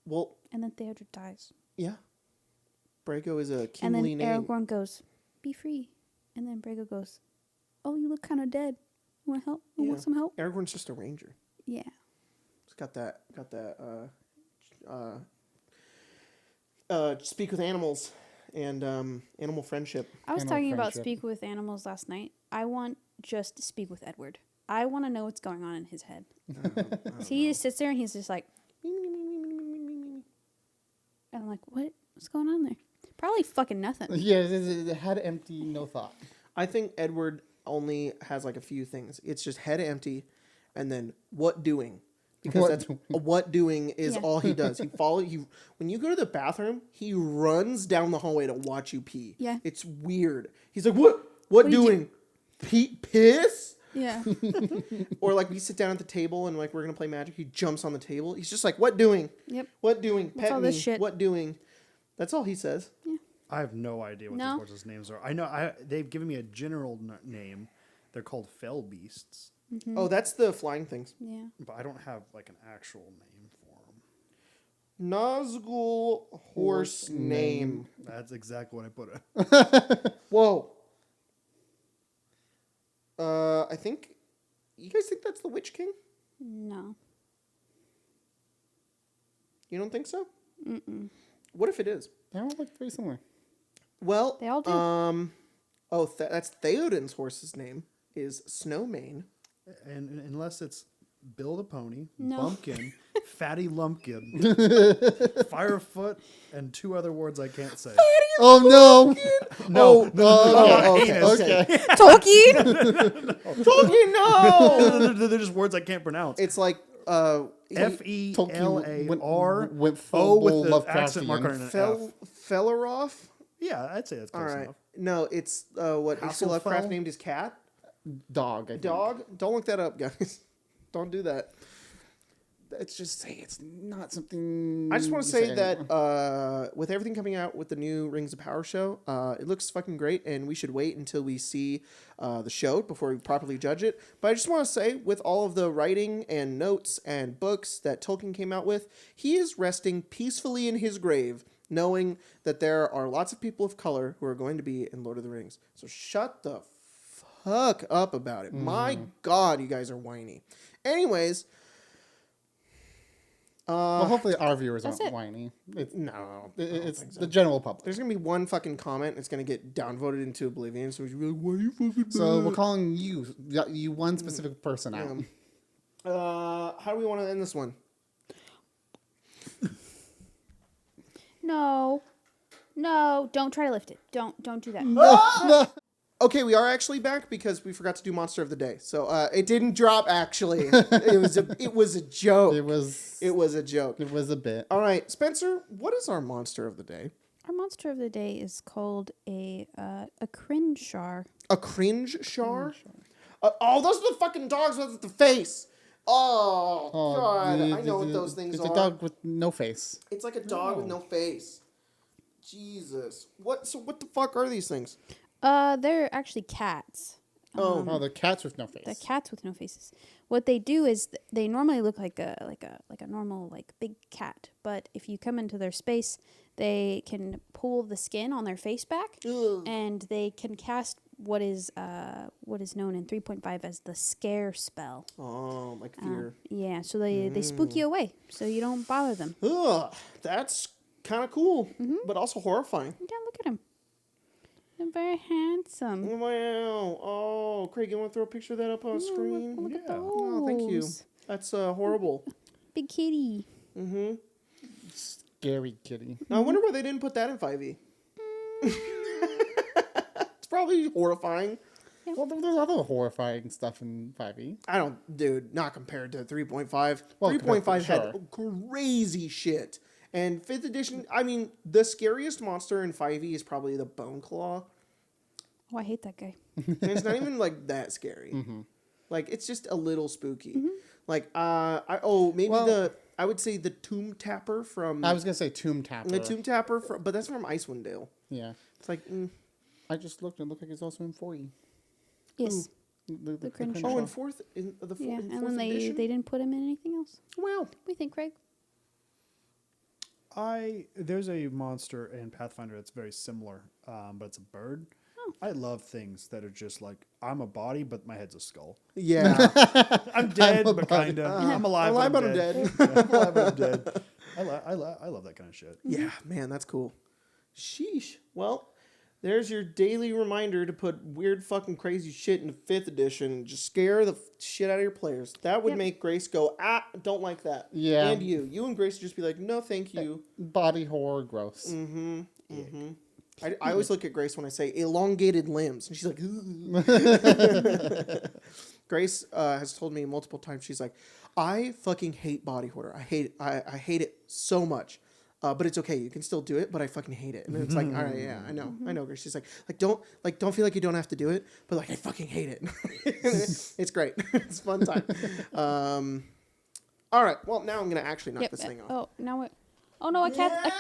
well, And then Theodred dies. yeah. Brago is a And kingly then name. Aragorn goes, "Be free." And then Brago goes, "Oh, you look kind of dead. You want help? You want some help?" Aragorn's just a ranger. Yeah. It's got that speak with animals and animal friendse. I was Animal talking about friendship. Speak with Animals last night. I want just to speak with Edward. I want to know what's going on in his head. So he just sits there and he's just like, And I'm like, what's going on there? Probably fucking nothing. Yeah, it had empty, no thought. I think Edward only has like a few things. It's just head empty, and then what doing? Because what doing is Yeah. all he does. When you go to the bathroom, he runs down the hallway to watch you pee. Yeah. It's weird. He's like, what do you doing? Piss? Yeah. Or like we sit down at the table and like we're gonna play Magic. He jumps on the table. He's just like, what doing? Yep. What doing? What's Pet all me. this shit? What doing? That's all he says. I have no idea what No? these horses' names are. I know they've given me a general name. They're called fell beasts, Oh, that's the flying things. Yeah. but I don't have like an actual name for them. Nazgul horse name. That's exactly what I put it. Whoa. I think you guys think that's the Witch King? No. You don't think so? Mm-mm. What if it is? They all look very similar. Well, They all do. That's Theoden's horse's name is Snowmane. And unless it's Bill the Pony, No. Bumpkin, Fatty Lumpkin, Firefoot, and two other words I can't say. Oh no! No, No, okay, anus. okay. Tolkien. Tolkien, no! They're just words I can't pronounce. It's like F-E-L-A-R went O full with the Lovecraftian. accent mark on an F. Felaroff. Yeah, I'd say that's All close right. enough. No, it's what H.P. Lovecraft Hasselfell? named his cat. Dog. I think. Dog. Don't look that up, guys. Don't do that. It's just say it's not something. I just want to you say that anymore. with everything coming out with the new Rings of Power show, it looks fucking great, and we should wait until we see the show before we properly judge it. But I just want to say, with all of the writing and notes and books that Tolkien came out with, he is resting peacefully in his grave, knowing that there are lots of people of color who are going to be in Lord of the Rings. So shut the fuck up about it. My God, you guys are whiny. Anyways. Well, hopefully our viewers That's aren't it. whiny. It's, No. it's the general public. There's going to be one fucking comment that's going to get downvoted into oblivion. So we're like, why are you fucking So mad? we're calling you one specific person out. How do we want to end this one? No. Don't try to lift it. Don't do that. Okay, we are actually back because we forgot to do Monster of the Day. So it didn't drop, actually. It was a joke. It was a joke. It was a bit. All right, Spencer, what is our Monster of the Day? Our monster of the day is called a cringe-shar. A cringe shar? Oh, those are the fucking dogs with the face. Oh, God. I know what those things it's are. a dog with no face. It's like a dog with no face. Jesus. So what the fuck are these things? They're actually cats. Oh, the cats with no face. The cats with no faces. What they do is they normally look like a normal like big cat, but if you come into their space, they can pull the skin on their face back, and they can cast what is known in 3.5 as the scare spell. Oh, like fear. Yeah, so they spook you away, so you don't bother them. Ugh, that's kind of cool, but also horrifying. Yeah, look at him. They're very handsome. Wow. Oh, Craig, you want to throw a picture of that up on screen? Look at Yeah. those. Oh, thank you. That's horrible. Big kitty. Mm-hmm. Scary kitty. I wonder why they didn't put that in 5e. It's probably horrifying. Well, there's other horrifying stuff in 5e. Not compared to 3.5. Well, 3.5 had sure. crazy shit. And 5th edition, I mean, the scariest monster in 5e is probably the Bone Claw. Oh, I hate that guy. And it's not even like that scary. Like it's just a little spooky. Like I would say the Tomb Tapper from I was gonna say Tomb Tapper. the Tomb Tapper but that's from Icewind Dale. Yeah, It's like I just looked and it looked like it's also in 4e. Yes. The cringe oh, in show. fourth in the Yeah, fourth, and then they edition. didn't put him in anything else. Wow. What do you think, Craig? There's a monster in Pathfinder that's very similar, but it's a bird. I love things that are just like I'm a body, but my head's a skull. Yeah. I'm dead, but kind of. I'm alive, but I'm dead. Yeah, I'm alive, but I'm dead. I love that kind of shit. Yeah, man, that's cool. Sheesh. Well, there's your daily reminder to put weird fucking crazy shit into 5th edition and just scare the shit out of your players. That would Yep. make Grace go, don't like that. Yeah. And you and Grace would just be like, no, thank you. Body horror, gross. I always look at Grace when I say elongated limbs, and she's like, Grace has told me multiple times, she's like, I fucking hate body horror. I hate it. I hate it so much. But it's okay. You can still do it, but I fucking hate it. And it's like, all right, yeah, I know. Grace. She's like, don't feel like you don't have to do it, but like, I fucking hate it. It's great. It's a fun time. All right. Well, now I'm gonna actually knock this thing off. Oh, now what? Oh no, a cat.